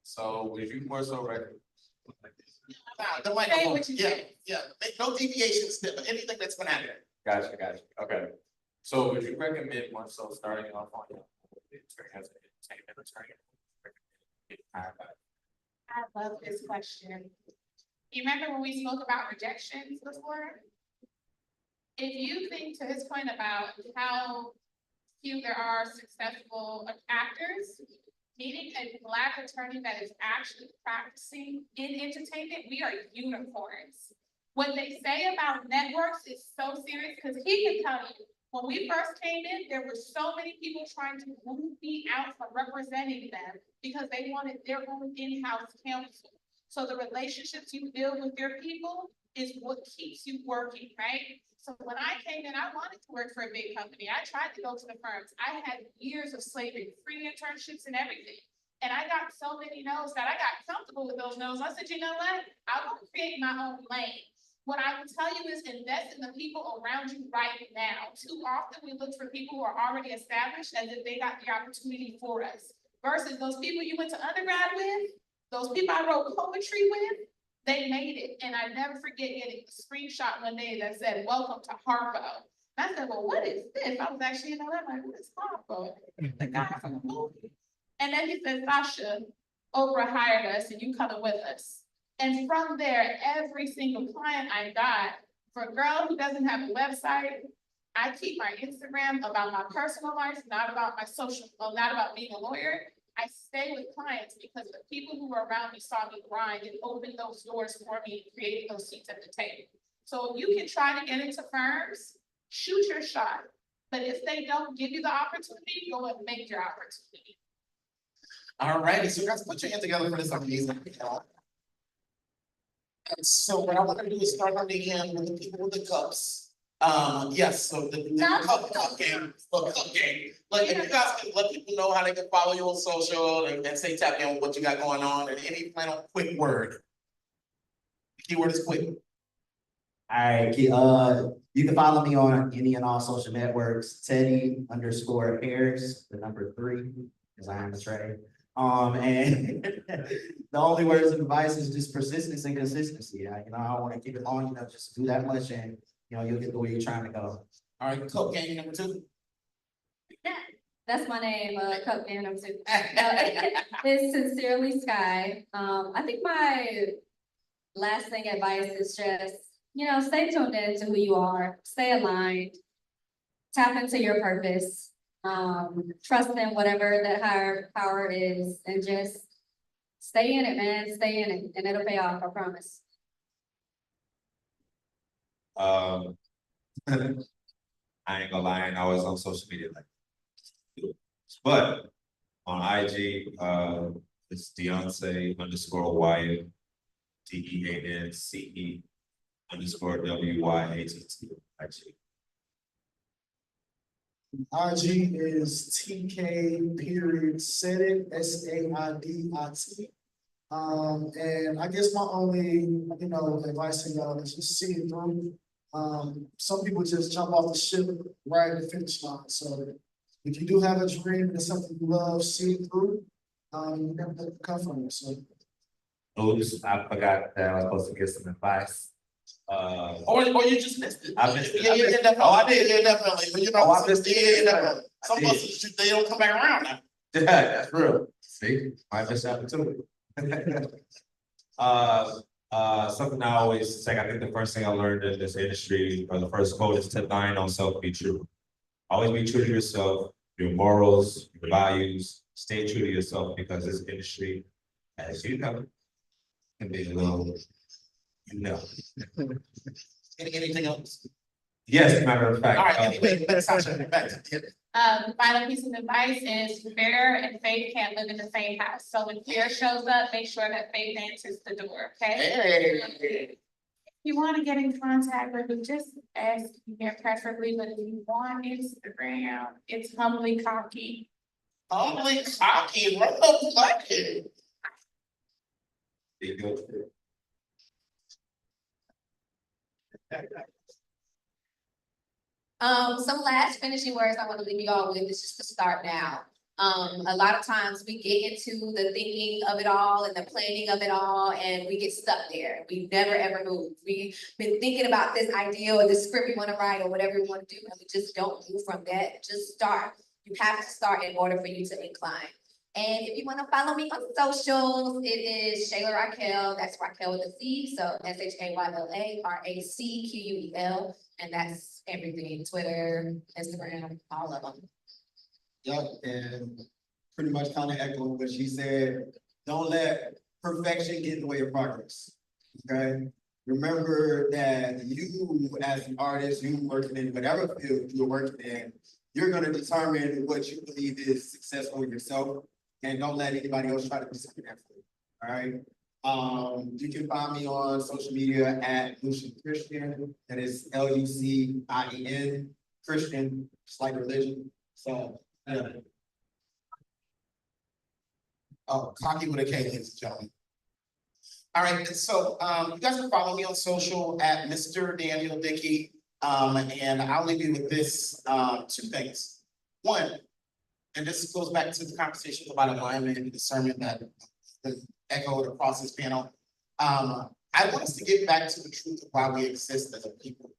So would you more so recommend? The microphone, yeah, make no deviations, anything that's gonna happen. Gotcha, okay. So would you recommend more so starting off on your attorney as an entertainment attorney? I love this question. You remember when we spoke about rejections before? If you think to his point about how few there are successful actors, needing a Black attorney that is actually practicing in entertainment, we are unicorns. What they say about networks is so serious because he can tell you, when we first came in, there were so many people trying to move me out from representing them because they wanted their own in-house counsel. So the relationships you build with your people is what keeps you working, right? So when I came in, I wanted to work for a big company. I tried to go to the firms. I had years of slavery-free internships and everything. And I got so many no's that I got comfortable with those no's. I said, you know what? I want to create my own lane. What I will tell you is invest in the people around you right now. Too often we look for people who are already established as if they got the opportunity for us. Versus those people you went to undergrad with, those people I wrote poetry with, they made it, and I never forget getting a screenshot one day that said, welcome to Harpo. I said, well, what is this? I was actually in LA, like, what is Harpo? The guy from the movie. And then he said, Sasha, Oprah hired us and you coming with us. And from there, every single client I got, for a girl who doesn't have a website, I keep my Instagram about my personal life, not about my not about being a lawyer. I stay with clients because the people who were around me saw me grind and opened those doors for me and created those seats at the table. So you can try to get into firms, shoot your shot. But if they don't give you the opportunity, go and make your opportunity. All righty, so guys, put your hands together for this amazing. And so what I want to do is start on the end with the people with the cups. Yes, so the cup game, Like, if you guys can let people know how they can follow you on social and say tap in with what you got going on and any final quick word. The keyword is quick. All right, you can follow me on any and all social networks, Teddy_Harris, the number 3, because I am a trade. And the only words of advice is just persistence and consistency. I don't want to keep it long, just do that much and you'll get to where you're trying to go. All right, Coke Gang number 2. That's my name, Cup Game number 2. It's Sincerely Sky. I think my lasting advice is just stay tuned in to who you are, stay aligned. Tap into your purpose, trust in whatever that higher power is, and just stay in it, man, stay in it, and it'll pay off, I promise. I ain't gonna lie, I was on social media like. But on IG, it's Deoncé_Wyatt, DEANCE_WYATT, IG. IG is TK period Saidit, SAIDIT. And I guess my only, advice to y'all is just see it through. Some people just jump off the ship right at the finish line, so if you do have a dream and it's something you love, see it through. You never let it come from you, so. Oops, I forgot that I was supposed to give some advice. Or you just missed it. I missed it. Yeah, definitely. Oh, I did. Yeah, definitely, but you know. Oh, I missed it. Yeah, definitely. I Some did. buses, they don't come back around now. Yeah, that's real. See, I missed out too. Something I always say, I think the first thing I learned in this industry, or the first quote is to thine own self, be true. Always be true to yourself, your morals, your values, stay true to yourself, because this industry, as you know, can be a little, Anything else? Yes, matter of fact. All right, anyway, Sasha, back to you. Final piece of advice is fear and faith can't live in the same house. So when fear shows up, make sure that faith answers the door, okay? Hey. If you want to get in contact with me, just ask me, preferably, but if you want Instagram, it's Humbly Cocky. Humbly Cocky, what the fuck? Some last finishing words I want to leave you all with is just to start now. A lot of times we get into the thinking of it all and the planning of it all, and we get stuck there. We never ever move. We've been thinking about this idea or this script we want to write or whatever we want to do, and we just don't move from that. Just start. You have to start in order for you to incline. And if you want to follow me on socials, it is Shayla Raquel. That's Raquel with a C, so SHAYLA_RACQUEL, and that's everything: Twitter, Instagram, all of them. Yep, and pretty much kind of echoing what she said, don't let perfection get in the way of progress, okay? Remember that you, as an artist, you working in whatever field you're working in, you're gonna determine what you believe is successful yourself, and don't let anybody else try to decide that for you, all right? You can find me on social media at Lucian Christian, that is LUCIEN, Christian, just like religion, so. Oh, Cocky with a K, ladies and gentlemen. All right, and so, you guys can follow me on social at Mr. Daniel Dickey. And I'll leave you with this, two things. One, and this goes back to the conversation about alignment and discernment that echoed across this panel. I want us to get back to the truth of why we exist as a people.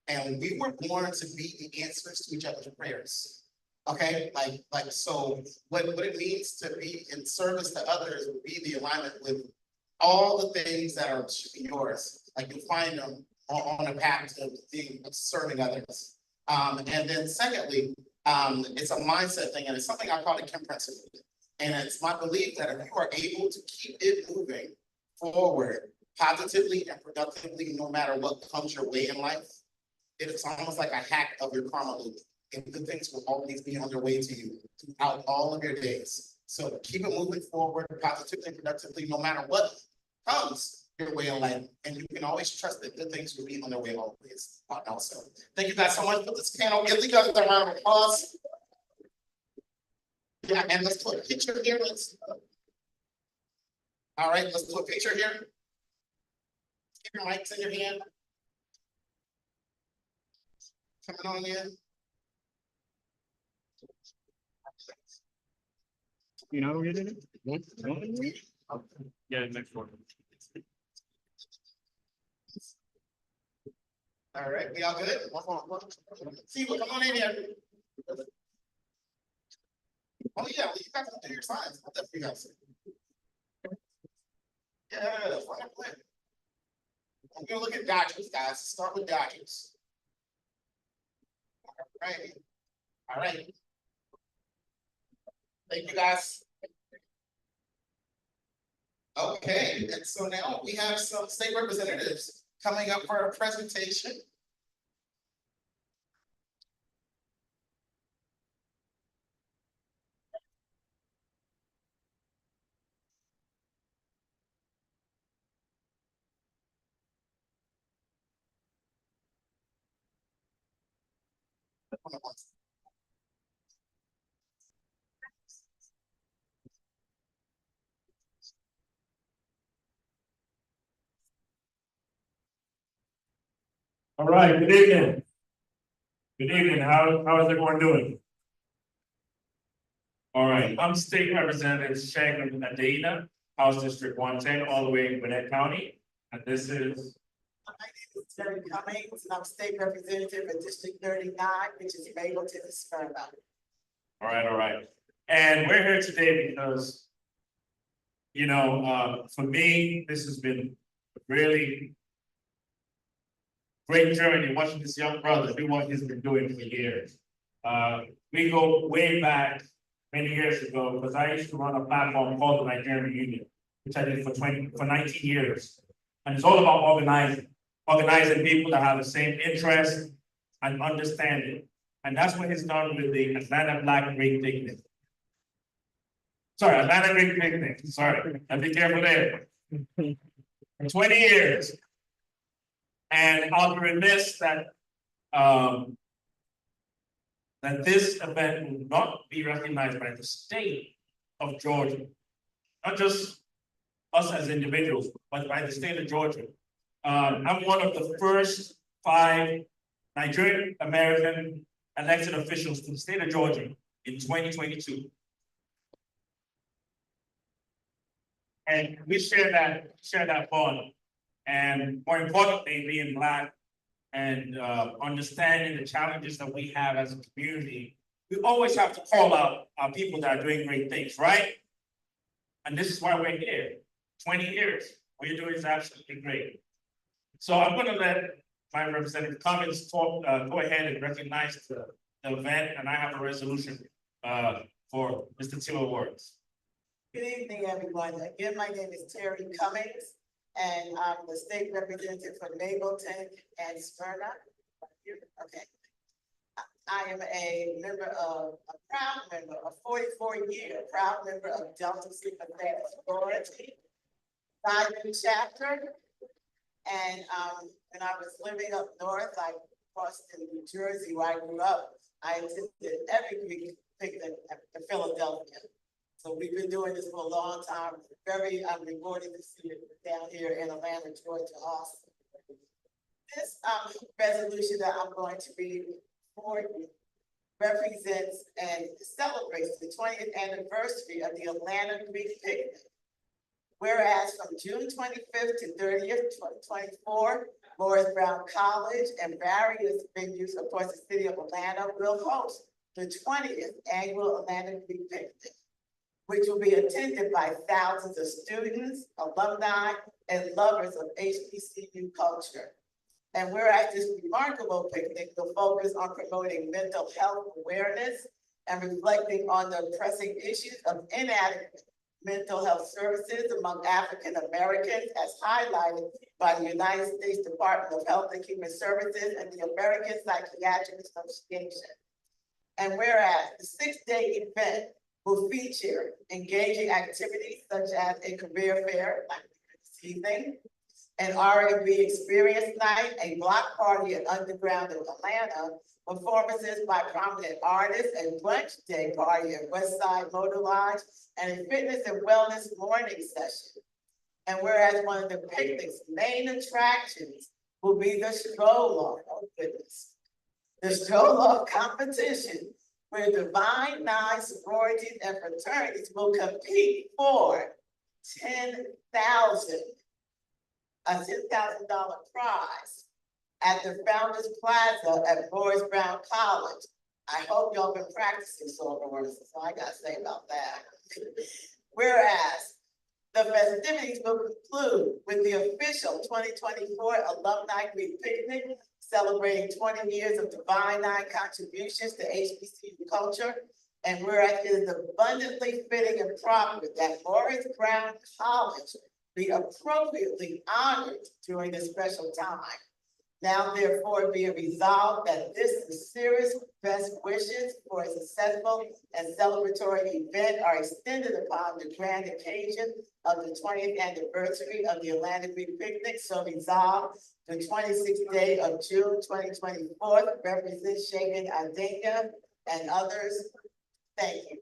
And we were born to be the answers to each other's prayers. Okay, so what it means to be in service to others would be the alignment with all the things that are yours. Like you'll find them on a path to serving others. And then secondly, it's a mindset thing, and it's something I call the Kim principle. And it's my belief that if you are able to keep it moving forward positively and productively, no matter what comes your way in life, it's almost like a hack of your karma loop. And good things will always be on their way to you throughout all of your days. So keep it moving forward positively and productively, no matter what comes your way in life. And you can always trust that good things will be on their way always. Also, thank you guys so much for this panel. Give you guys a round of applause. Yeah, and let's put a picture here. All right, let's put a picture here. Keep your mics in your hand. Coming on in. You know, we did it. Yeah, next one. All right, we all good? See, come on in here. Oh yeah, you guys can do your signs. What the you guys? Yeah, wonderful. I'm gonna look at Dodgers, guys, start with Dodgers. All right. Thank you, guys. Okay, and so now we have some state representatives coming up for a presentation. All right, good evening. Good evening, how is everyone doing? All right, I'm State Representative Shagun Adena, House District 110, all the way in Gwinnett County. And this is, My name is Terry Cummings, and I'm state representative in District 39, which is Mableton and Smyrna. all right. And we're here today because, for me, this has been a really great journey watching this young brother do what he's been doing for years. We go way back many years ago, because I used to run a platform called the Nigerian Union, which I did for 19 years. And it's all about organizing people that have the same interests and understanding. And that's what he's done with the Atlanta Black Great Picnic. Sorry, Atlanta Great Picnic, sorry, and be careful there. 20 years. And I'll be remiss that this event will not be recognized by the state of Georgia. Not just us as individuals, but by the state of Georgia. I'm one of the first 5 Nigerian American elected officials to the state of Georgia in 2022. And we share that bond. And more importantly, being Black and understanding the challenges that we have as a community, we always have to call out our people that are doing great things, right? And this is why we're here. 20 years, what you're doing is absolutely great. So I'm going to let my Representative Cummings talk, go ahead and recognize the event, and I have a resolution for Mr. Tilo Words. Good evening, everyone. Again, my name is Terry Cummings, and I'm the state representative for Mableton and Smyrna. Okay. I am a proud member, a 44-year proud member of Delta Sigma Theta Sorority, Phi Beta chapter. And when I was living up north, I crossed to New Jersey, where I grew up. I attended every Greek picnic in Philadelphia. So we've been doing this for a long time. I'm rewarded to see it down here in Atlanta, Georgia, also. This resolution that I'm going to read for you represents and celebrates the 20th anniversary of the Atlanta Greek Picnic. Whereas from June 25th to 30th, 2024, Morris Brown College and various venues across the city of Atlanta will host the 20th annual Atlanta Greek Picnic, which will be attended by thousands of students, alumni, and lovers of HBCU culture. And whereas this remarkable picnic will focus on promoting mental health awareness and reflecting on the pressing issues of inadequate mental health services among African Americans, as highlighted by the United States Department of Health and Human Services and the American Psychiatric Association. And whereas the 6-day event will feature engaging activities such as a career fair, like this evening, an R&B experience night, a block party at Underground in Atlanta, performances by prominent artists, a brunch day party at Westside Motor Lodge, and a fitness and wellness morning session. And whereas one of the picnic's main attractions will be the stroll-off, oh goodness, the stroll-off competition, where Divine Nine sororities and fraternities will compete for a $10,000 prize at the Founders Plaza at Morris Brown College. I hope y'all been practicing sober words, so I gotta say about that. Whereas The festivities will conclude with the official 2024 Alumni Greek Picnic, celebrating 20 years of Divine Nine contributions to HBCU culture. And whereas it is abundantly fitting and proper that Morris Brown College be appropriately honored during this special time. Now therefore be it resolved that this sincerest best wishes for a successful and celebratory event are extended upon the grand occasion of the 20th anniversary of the Atlanta Greek Picnic. So resolved, the 26th day of June 2024, Representative Shagan Adinga and others. Thank you.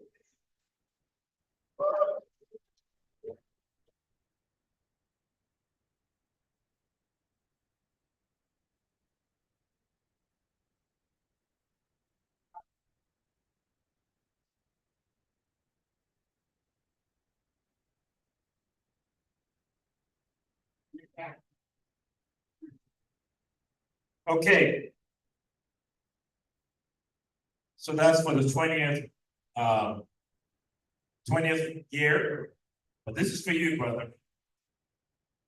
Okay. So that's for the 20th year, but this is for you, brother.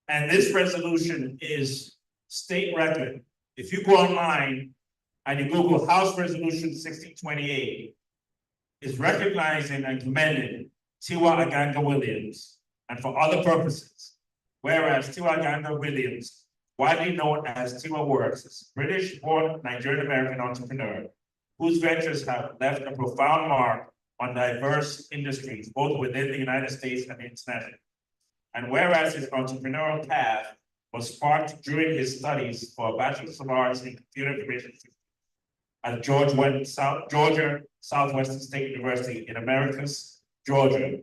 And this resolution is state record. If you go online and you Google House Resolution 1628, is recognizing and commending Tiwa Aganga Williams, and for other purposes. Whereas Tiwa Aganga Williams, widely known as Tiwa Works, is a British-born Nigerian-American entrepreneur whose ventures have left a profound mark on diverse industries, both within the United States and internationally. And whereas his entrepreneurial path was sparked during his studies for a Bachelor's of Arts in Computer Information Systems at Georgia Southwestern State University in Americus, Georgia.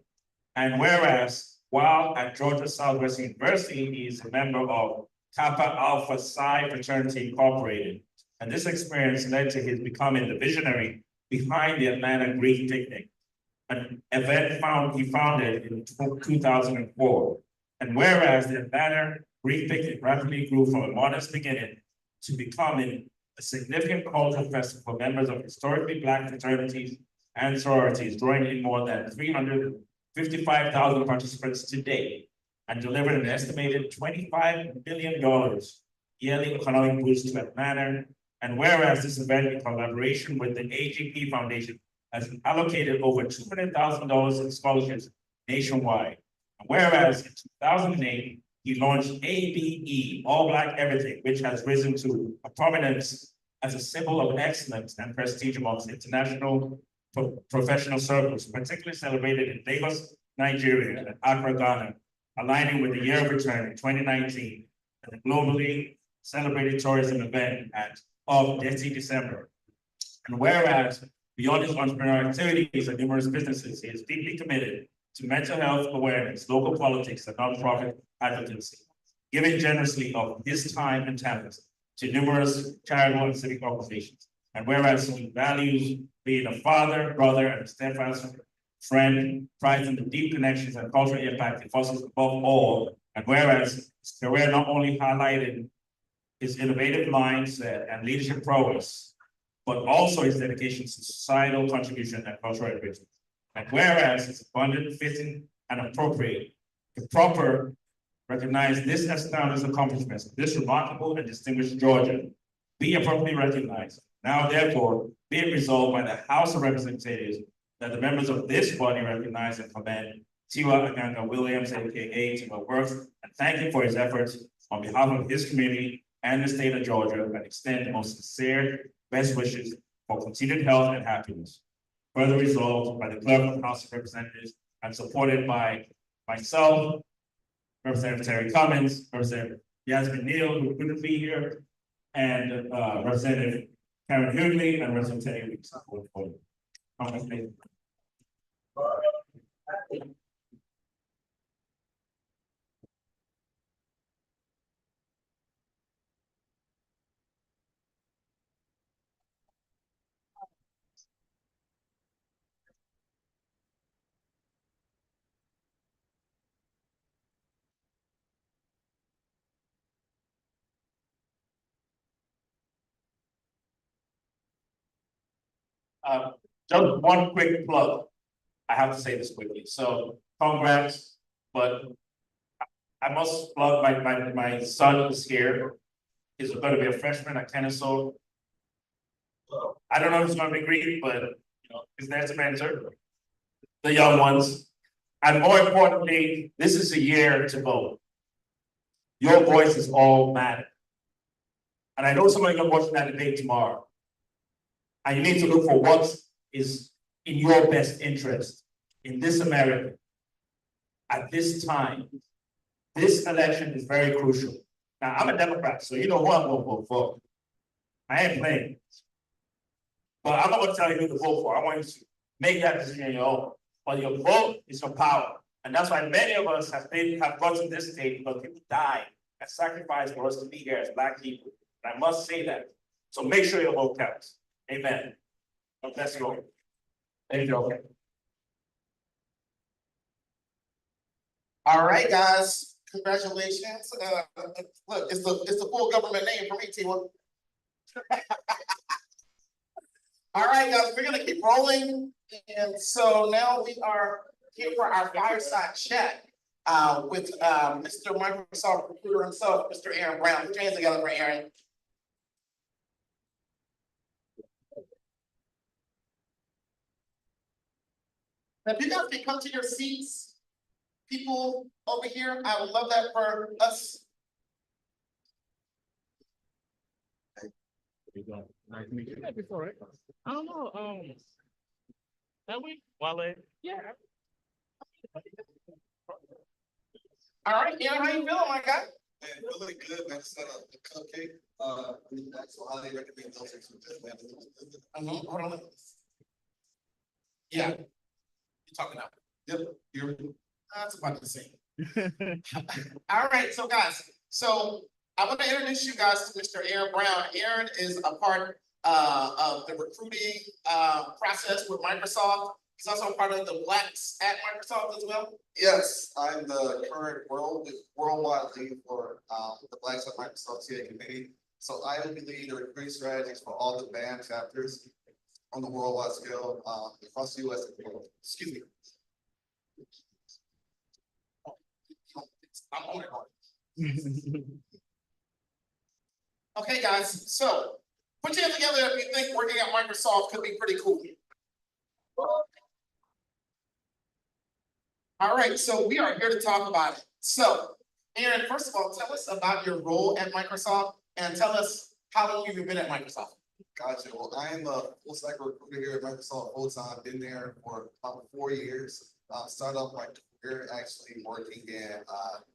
And whereas while at Georgia Southwestern University, he is a member of Kappa Alpha Psi Fraternity Incorporated. And this experience led to his becoming the visionary behind the Atlanta Greek Picnic, an event he founded in 2004. And whereas the Atlanta Greek Picnic rapidly grew from a modest beginning to becoming a significant cultural festival for members of historically Black fraternities and sororities, drawing in more than 355,000 participants to date, and delivered an estimated $25 million yearly economic boost to Atlanta. And whereas this event, in collaboration with the AGP Foundation, has allocated over $200,000 in scholarships nationwide. And whereas in 2008, he launched ABE, All Black Everything, which has risen to a prominence as a symbol of excellence and prestige amongst international professional circles, particularly celebrated in Lagos, Nigeria, and Accra, Ghana, aligning with the Year of Return in 2019, and the globally celebrated tourism event of December. And whereas beyond his entrepreneurial activities and numerous businesses, he is deeply committed to mental health awareness, local politics, and nonprofit advocacy, giving generously of his time and talents to numerous charitable and civic organizations. And whereas he values being a father, brother, and a steadfast friend, prides in the deep connections and cultural impact he fosters above all. And whereas his career not only highlighted his innovative mindset and leadership prowess, but also his dedication to societal contribution and cultural enrichment. And whereas it's abundant, fitting, and appropriate to proper recognize this astounding accomplishments of this remarkable and distinguished Georgian, be appropriately recognized. Now, therefore, be it resolved by the House of Representatives that the members of this body recognize and commend Tiwa Aganga Williams, aka Tiwa Works, and thank him for his efforts on behalf of his community and the state of Georgia, and extend the most sincere best wishes for continued health and happiness. Further resolved by the Clerk of the House of Representatives and supported by myself, Representative Terry Cummins, Representative Yasmin Neal, who couldn't be here, and Representative Karen Hughley and Representative Terry Weeks. Just one quick plug. I have to say this quickly. So congrats, but I must plug my son is here. He's gonna be a freshman at Kennesaw. I don't know if he's gonna be greedy, but you know, he's there to mentor the young ones. And more importantly, this is a year to go. Your voice is all matter. And I know somebody's gonna watch that debate tomorrow. And you need to look for what is in your best interest in this America. At this time, this election is very crucial. Now, I'm a Democrat, so you know who I'm gonna vote for. I ain't playing. But I'm not gonna tell you who to vote for. I want you to make that decision on your own. But your vote is your power. And that's why many of us have got to this stage because people died and sacrificed for us to be here as Black people. And I must say that. So make sure your vote counts. Amen. God bless you all. Thank you. Okay. All right, guys, congratulations. Look, it's the full government name for me, T1. All right, guys, we're gonna keep rolling. And so now we are here for our fireside chat with Mr. Microsoft recruiter himself, Mr. Aaron Brown. Put your hands together for Aaron. Now, if you guys can come to your seats, people over here, I would love that for us. Nice to meet you. Before, right? I don't know. Have we? Wale? Yeah. All right, Aaron, how you feeling, my guy? Man, really good, man. Set up the cupcake. So highly recommend those things. Hold on. Yeah. You're talking now. Yep, you're. That's about the same. All right, so guys, I want to introduce you guys to Mr. Aaron Brown. Aaron is a part of the recruiting process with Microsoft. He's also a part of the Blacks at Microsoft as well. Yes, I'm the current worldwide lead for the Blacks at Microsoft TA committee. So I will be leading the recruiting strategies for all the band chapters on the worldwide scale across the US and the world. Excuse me. I'm on it. Okay, guys, so put your hands together if you think working at Microsoft could be pretty cool. All right, so we are here to talk about it. So, Aaron, first of all, tell us about your role at Microsoft and tell us how long you've been at Microsoft. Gotcha. Well, I am a full cycle recruiter here at Microsoft full time. Been there for about 4 years. Started off my career actually working in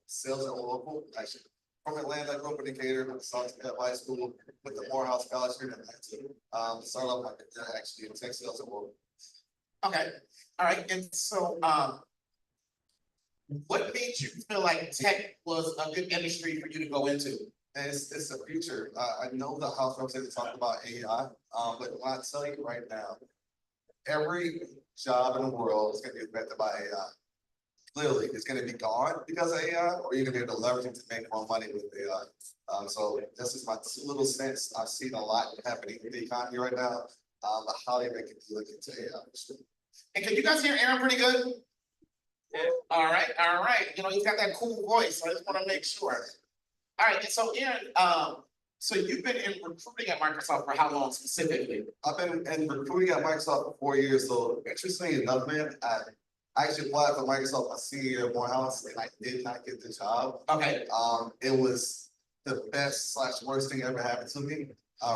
sales at local. Actually, from Atlanta, I grew up in Decatur, went to South High School, with the Morehouse College here in Atlanta. Started off my career actually in tech sales at local. Okay, all right, and so what made you feel like tech was a good industry for you to go into? And it's the future. I know the House representative talked about AI, but when I tell you right now, every job in the world is going to be affected by AI. Clearly, it's going to be gone because of AI, or you're going to be able to leverage it to make more money with AI. So this is my 2 little cents. I've seen a lot happening in the economy right now. I highly recommend you look into AI. And can you guys hear Aaron pretty good? Yeah. All right. You know, he's got that cool voice, so I just want to make sure. All right, and so Aaron, so you've been in recruiting at Microsoft for how long specifically? I've been in recruiting at Microsoft for 4 years. So interestingly enough, man, I actually applied for Microsoft my senior year at Morehouse, and I did not get the job. Okay. It was the best / worst thing ever happened to me.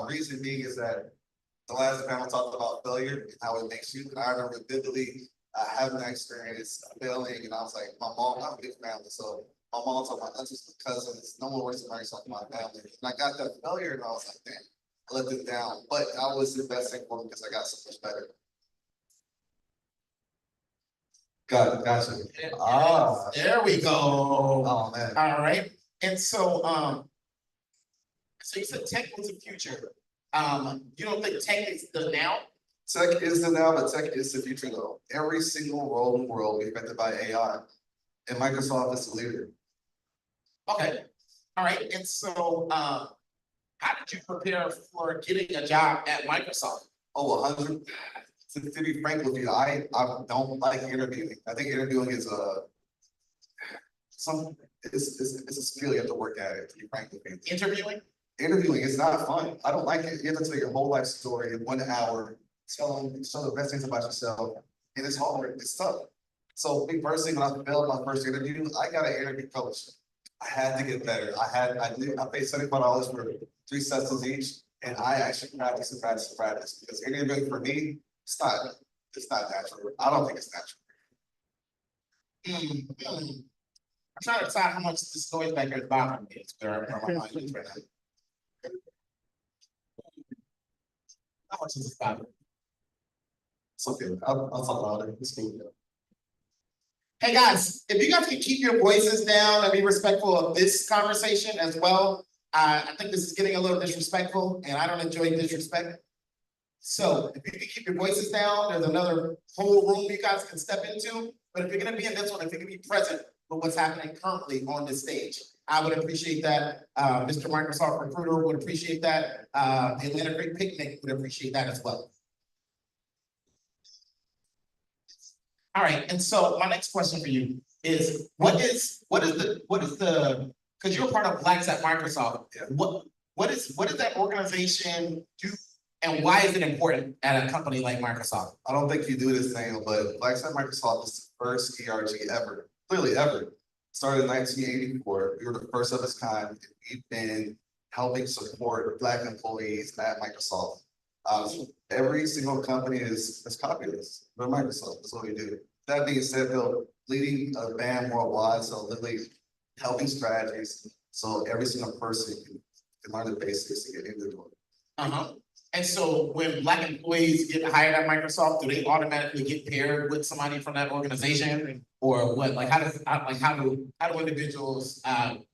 Reason being is that the last panel talked about failure and how it makes you. And I remember vividly having that experience failing, and I was like, my mom, I'm a big family, so my mom told my aunts, my cousins, no one works at Microsoft in my family. And I got that failure, and I was like, damn, I let them down. But I was the best thing for me because I got so much better. Gotcha. Ah, there we go. Oh man. All right, and so you said tech was the future. You don't think tech is the now? Tech is the now, but tech is the future though. Every single role in the world will be affected by AI, and Microsoft is the leader. Okay, all right, and so how did you prepare for getting a job at Microsoft? Oh, 100. To be frank with you, I don't like interviewing. I think interviewing is it's a skill, you have to work at it, to be frankly. Interviewing? Interviewing is not fun. I don't like it. You have to tell your whole life story in 1 hour, tell the best things about yourself. And it's hard, it's tough. So me personally, when I failed my first interview, I got an interview coach. I had to get better. I paid $75 for 3 sessions each. And I actually practice because interviewing for me, it's not natural. I don't think it's natural. I'm trying to decide how much this noise back here is bothering me. It's very, right now. How much is this bothering? It's okay. I'll talk about it. It's cool. Hey, guys, if you guys can keep your voices down and be respectful of this conversation as well. I think this is getting a little disrespectful and I don't enjoy disrespect. So if you can keep your voices down, there's another whole room you guys can step into. But if you're gonna be in this one, if you can be present with what's happening currently on this stage, I would appreciate that. Mr. Microsoft Recruiter would appreciate that. The Atlanta Great Picnic would appreciate that as well. All right, and so my next question for you is, what is the, because you're part of Blacks at Microsoft. Yeah. What does that organization do and why is it important at a company like Microsoft? I don't think you do this thing, but Blacks at Microsoft is the first ERG ever, clearly ever. Started in 1984. We were the first of its kind. And we've been helping support Black employees at Microsoft. Every single company is copied us. We're Microsoft. That's what we do. That being said, though, leading a band worldwide, so literally helping strategies, so every single person can learn the basics to get into the door. And so when Black employees get hired at Microsoft, do they automatically get paired with somebody from that organization? Or what, like how do individuals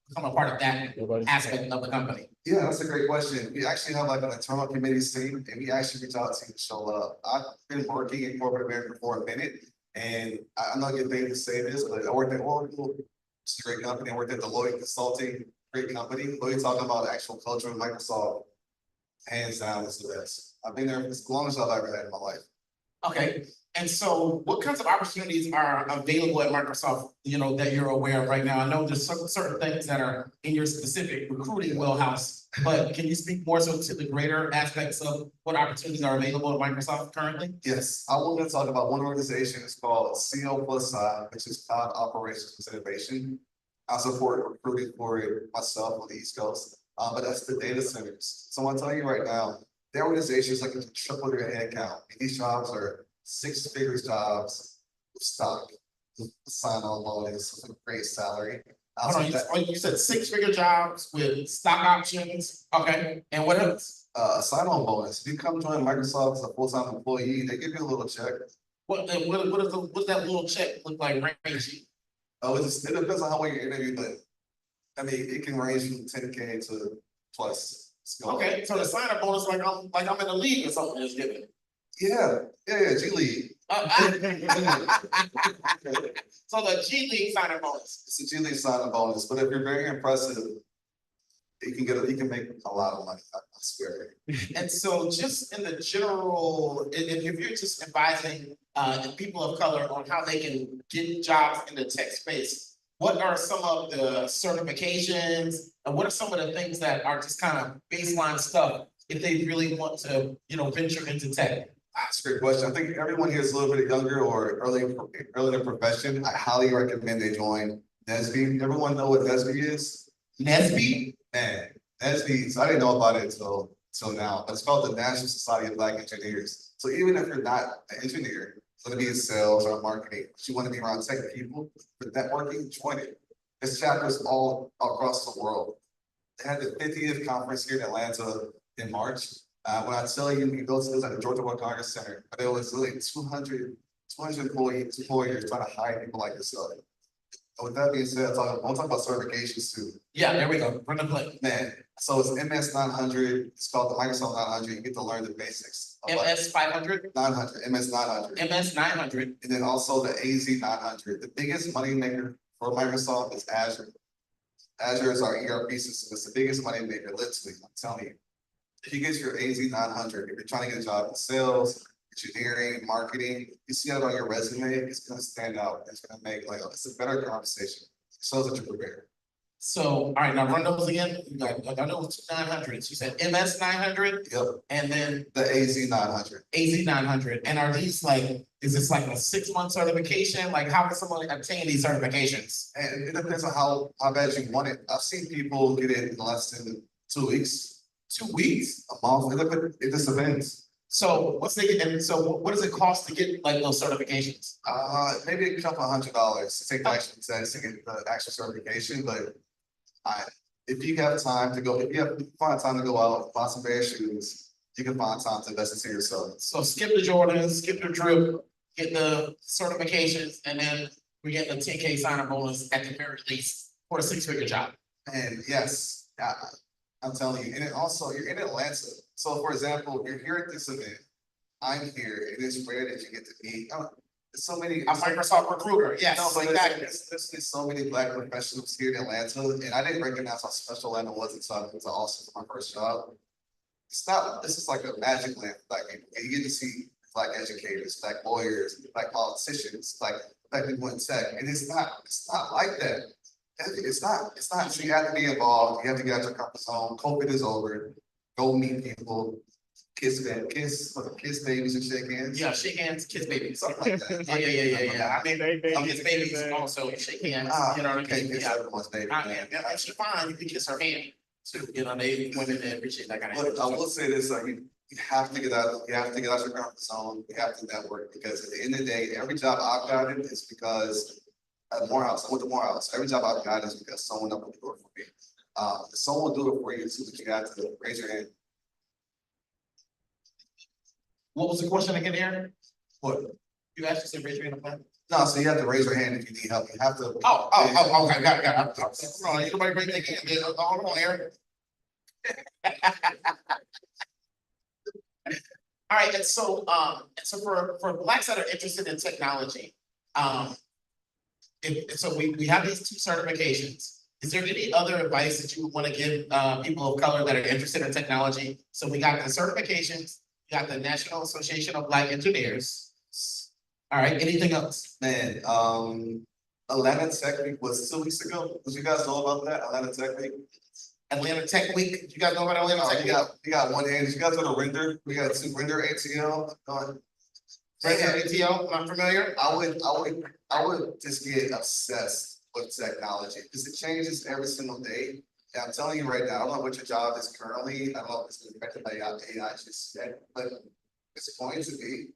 become a part of that aspect of the company? Yeah, that's a great question. We actually have like an internal committee team and we actually reach out to you to show up. I've been working in corporate America for a minute and I'm not getting paid to say this, but I worked at Oracle, it's a great company. I worked at Deloitte Consulting, great company. But you're talking about actual culture in Microsoft, hands down, is the best. I've been there as long as I've ever had in my life. Okay, and so what kinds of opportunities are available at Microsoft, that you're aware of right now? I know there's certain things that are in your specific recruiting wheelhouse, but can you speak more so to the greater aspects of what opportunities are available at Microsoft currently? Yes, I want to talk about one organization. It's called CO+I, which is Cloud Operations Innovation. I support recruiting for it myself on the East Coast, but that's the data centers. So I'm tell you right now, their organization is looking to triple their headcount. These jobs are 6-figure jobs with stock, with sign-on bonus, with a great salary. Hold on, you said 6-figure jobs with stock options, okay, and what else? A sign-on bonus. If you come join Microsoft as a full-time employee, they give you a little check. What does that little check look like range? Oh, it depends on how well you interview, but I mean, it can range from 10K to plus. Okay, so the sign-up bonus like I'm in the league or something is given. Yeah, G League. So the G League sign-up bonus. It's a G League sign-up bonus, but if you're very impressive, you can make a lot of money, I swear. And so just in the general, if you're just advising people of color on how they can get jobs in the tech space, what are some of the certifications and what are some of the things that are just kind of baseline stuff if they really want to, venture into tech? That's a great question. I think everyone here is a little bit younger or early in the profession. I highly recommend they join NSBE. Everyone know what NSBE is? NSBE? Man, NSBE, so I didn't know about it until now, but it's called the National Society of Black Engineers. So even if you're not an engineer, going to be in sales or marketing, but you want to be around tech people, for networking, join it. There's chapters all across the world. They had the 50th conference here in Atlanta in March. When I tell you, we go to this at the Georgia World Congress Center, but there was literally 200 employers trying to hire people like yourself. And with that being said, I want to talk about certifications too. Yeah, there we go. Run the play. Man, so it's MS 900. It's called the Microsoft 900. You get to learn the basics. MS 500? 900, MS 900. MS 900. And then also the AZ 900. The biggest money maker for Microsoft is Azure. Azure is our ERP system. It's the biggest money maker, literally. I'm telling you. If you get your AZ 900, if you're trying to get a job in sales, engineering, marketing, you see that on your resume, it's going to stand out. It's going to make it's a better conversation. It shows that you're prepared. So, all right, now run those again. You got, I know it's 900s. You said MS 900 Yep, and then the AZ 900. AZ 900. And are these like, is this like a 6-month certification? Like, how can someone obtain these certifications? And it depends on how bad you want it. I've seen people get it in less than 2 weeks, 2 weeks. a month, it just depends. So what's the, and so what does it cost to get like those certifications? Maybe a couple $100 to take the actual test to get the actual certification, but if you have time to go, if you find time to go out, buy some pair of shoes, you can find time to invest into yourself. So skip the Jordans, skip the drip, get the certifications, and then we get the 10K sign-up bonus at the very least for a 6-figure job. And yes, I'm telling you, and it also, you're in Atlanta. So for example, you're here at this event, I'm here, and it's rare that you get to meet, there's so many. A Microsoft recruiter, yes, No, but exactly. there's so many Black professionals here in Atlanta, and I didn't recognize how special Atlanta was until I went to Austin for my first job. This is like a magic land for Black people, and you get to see Black educators, Black lawyers, Black politicians, Black people in tech, and it's not like that. It's not, so you have to be involved, you have to get out your comfort zone, COVID is over, go meet people, kiss babies and shake hands. Yeah, shake hands, kiss babies. Something like that. Yeah. I mean, kiss babies also shake hands, you know what I Okay, mean? kiss Yeah. everyone's baby. I mean, if she's fine, you can kiss her hand too, you know, they women they appreciate that kind of. But I will say this, like, you have to get out, your comfort zone, you have to network, because at the end of the day, every job I've gotten is because at Morehouse, I went to Morehouse, every job I've gotten is because someone opened the door for me. Someone will do it for you too, but you got to raise your hand. What was the question again, Aaron? What? You asked us to raise your hand up. No, so you have to raise your hand if you need help, you have to. Okay, got it. Hold on, nobody bring that in, hold on, Aaron. All right, and so for Blacks that are interested in technology, so we have these 2 certifications. Is there any other advice that you would want to give people of color that are interested in technology? So we got the certifications, we got the National Association of Black Engineers. All right, anything else? Man, Atlanta Tech Week was 2 weeks ago. Did you guys know about that? Atlanta Tech Week? Atlanta Tech Week, you guys know about Atlanta Tech Week? You got one hand. Did you guys go to Render? We got 2 Render ATL. ATL, I'm familiar. I would just get obsessed with technology because it changes every single day. And I'm telling you right now, I don't know what your job is currently. I don't know if it's been affected by AI just yet, but it's going to be.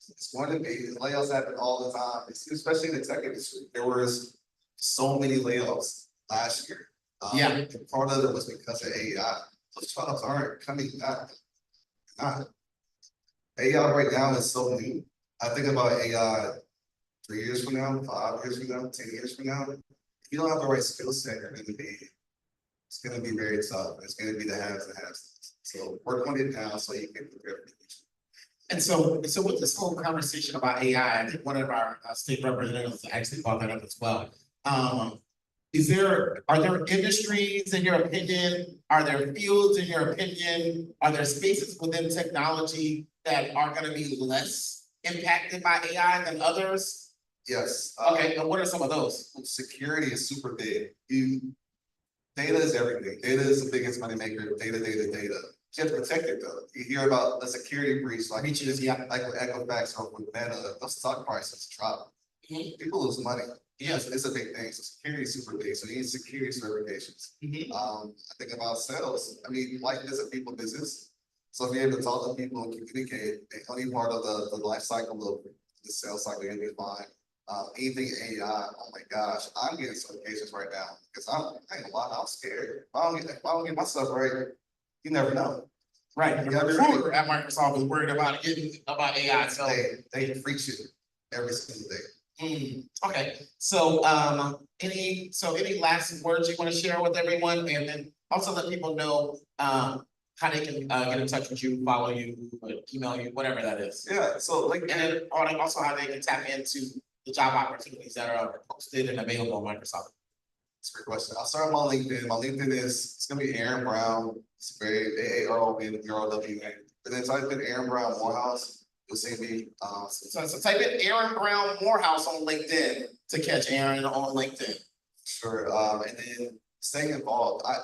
It's going to be. Layoffs happen all the time, especially in the tech industry. There was so many layoffs last year. Yeah. Part of it was because of AI. Those jobs aren't coming back. AI right now is so new. I think about AI 3 years from now, 5 years from now, 10 years from now. If you don't have the right skill set, it's gonna be very tough. It's gonna be the haves and have-nots. So work on it now so you can prepare for the future. And so with this whole conversation about AI, I think one of our state representatives actually brought that up as well. Are there industries in your opinion? Are there fields in your opinion? Are there spaces within technology that are gonna be less impacted by AI than others? Yes. Okay, and what are some of those? Security is super big. Data is everything. Data is the biggest money maker. Data. You have to protect it though. You hear about a security breach like with Equifax or with Meta, those stock prices drop. People lose money. Yes, it's a big thing. So security is super big. So you need security certifications. I think about sales. I mean, life is a people business. So if you're able to talk to people and communicate, any part of the life cycle of the sales cycle, you're gonna be fine. Anything AI, oh my gosh, I'm getting certifications right now because I ain't a lot. I'm scared. If I don't get myself right, you never know. Right, the recruiter at Microsoft is worried about AI, so. They preach it every single day. Okay, so any last words you want to share with everyone, and then also let people know how they can get in touch with you, follow you, email you, whatever that is. Yeah, so And then also how they can tap into the job opportunities that are posted and available on Microsoft. That's a great question. I'll start with my LinkedIn. My LinkedIn it's gonna be Aaron Brown. It's very AARON, but then type in Aaron Brown Morehouse. You'll see me. So type in Aaron Brown Morehouse on LinkedIn to catch Aaron on LinkedIn. Sure. And then staying involved, I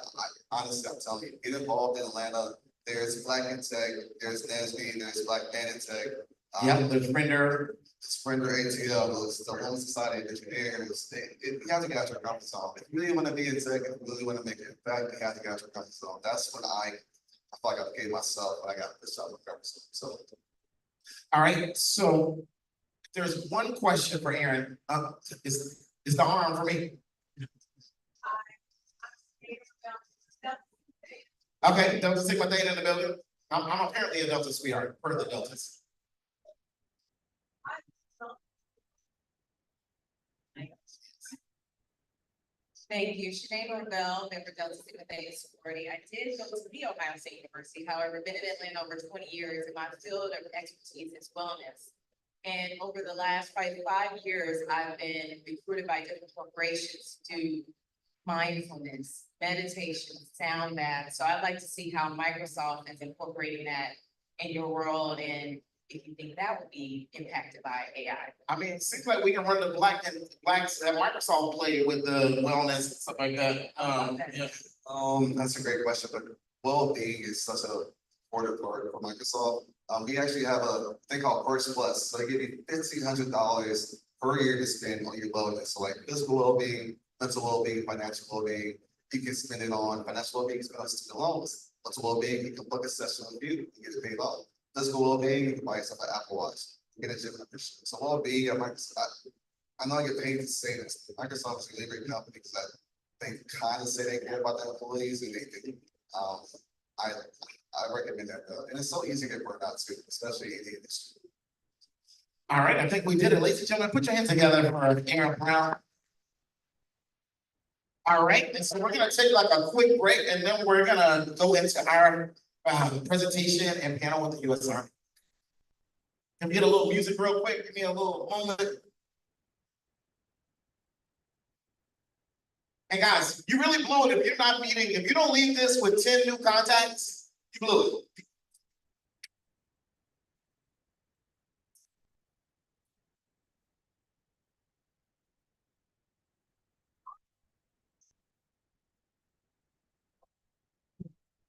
honestly, I'm telling you, get involved in Atlanta. There's Black in Tech, there's NSB, there's Black Man in Tech. Yep, the Springer. Springer ATL, the Women's Society of Engineers, you have to get out your comfort zone. If you really wanna be in tech, if you really wanna make an impact, you have to get out your comfort zone. That's when I feel like I gave myself, I got this out of my comfort zone, so. All right, so there's one question for Aaron. Is the arm for me? Okay, Delta Sigma Theta in the building. I'm apparently a Delta sweetheart, per the Deltas. Thank you, Sinead Norvell, member Delta Sigma Theta sorority. I did go to the Ohio State University, however, been in Atlanta over 20 years, and my field of expertise is wellness. And over the last probably 5 years, I've been recruited by different corporations to do mindfulness, meditation, sound bath. So I'd like to see how Microsoft is incorporating that in your world, and if you think that would be impacted by AI. I mean, it seems like we can run the blacks at Microsoft play with the wellness, and stuff like that. Yeah. That's a great question, but well-being is such a important part for Microsoft. We actually have a thing called Perks Plus, so they give you $1,500 per year to spend on your wellness, so like physical well-being, mental well-being, financial well-being. You can spend it on financial well-being, spend on student loans. Mental well-being, you can book a session with you, you get it paid off. Physical well-being, you can buy yourself an Apple Watch, get a gym membership. So well-being at Microsoft, I know I get paid to say this, Microsoft is a really great company because they kind of say they care about their employees and they do. I recommend that though, and it's so easy to get burned out too, especially in the industry. All right, I think we did it. Ladies and gentlemen, put your hands together for Aaron Brown. All right, and so we're gonna take like a quick break and then we're gonna go into our presentation and panel with the US Army. Can we get a little music real quick? Give me a little moment. And guys, you really blew it if you're not meeting, if you don't leave this with 10 new contacts, you blew it.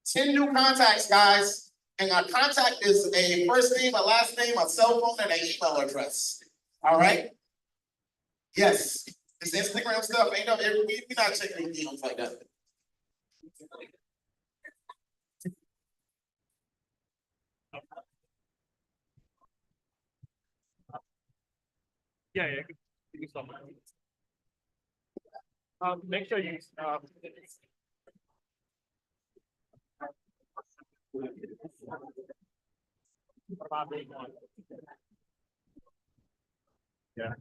Ten new contacts, guys. And our contact is a first name, a last name, a cell phone, and an email address. All right? Yes. This Instagram stuff ain't no, we're not checking emails like that. Yeah, you can stop. Make sure you, yeah.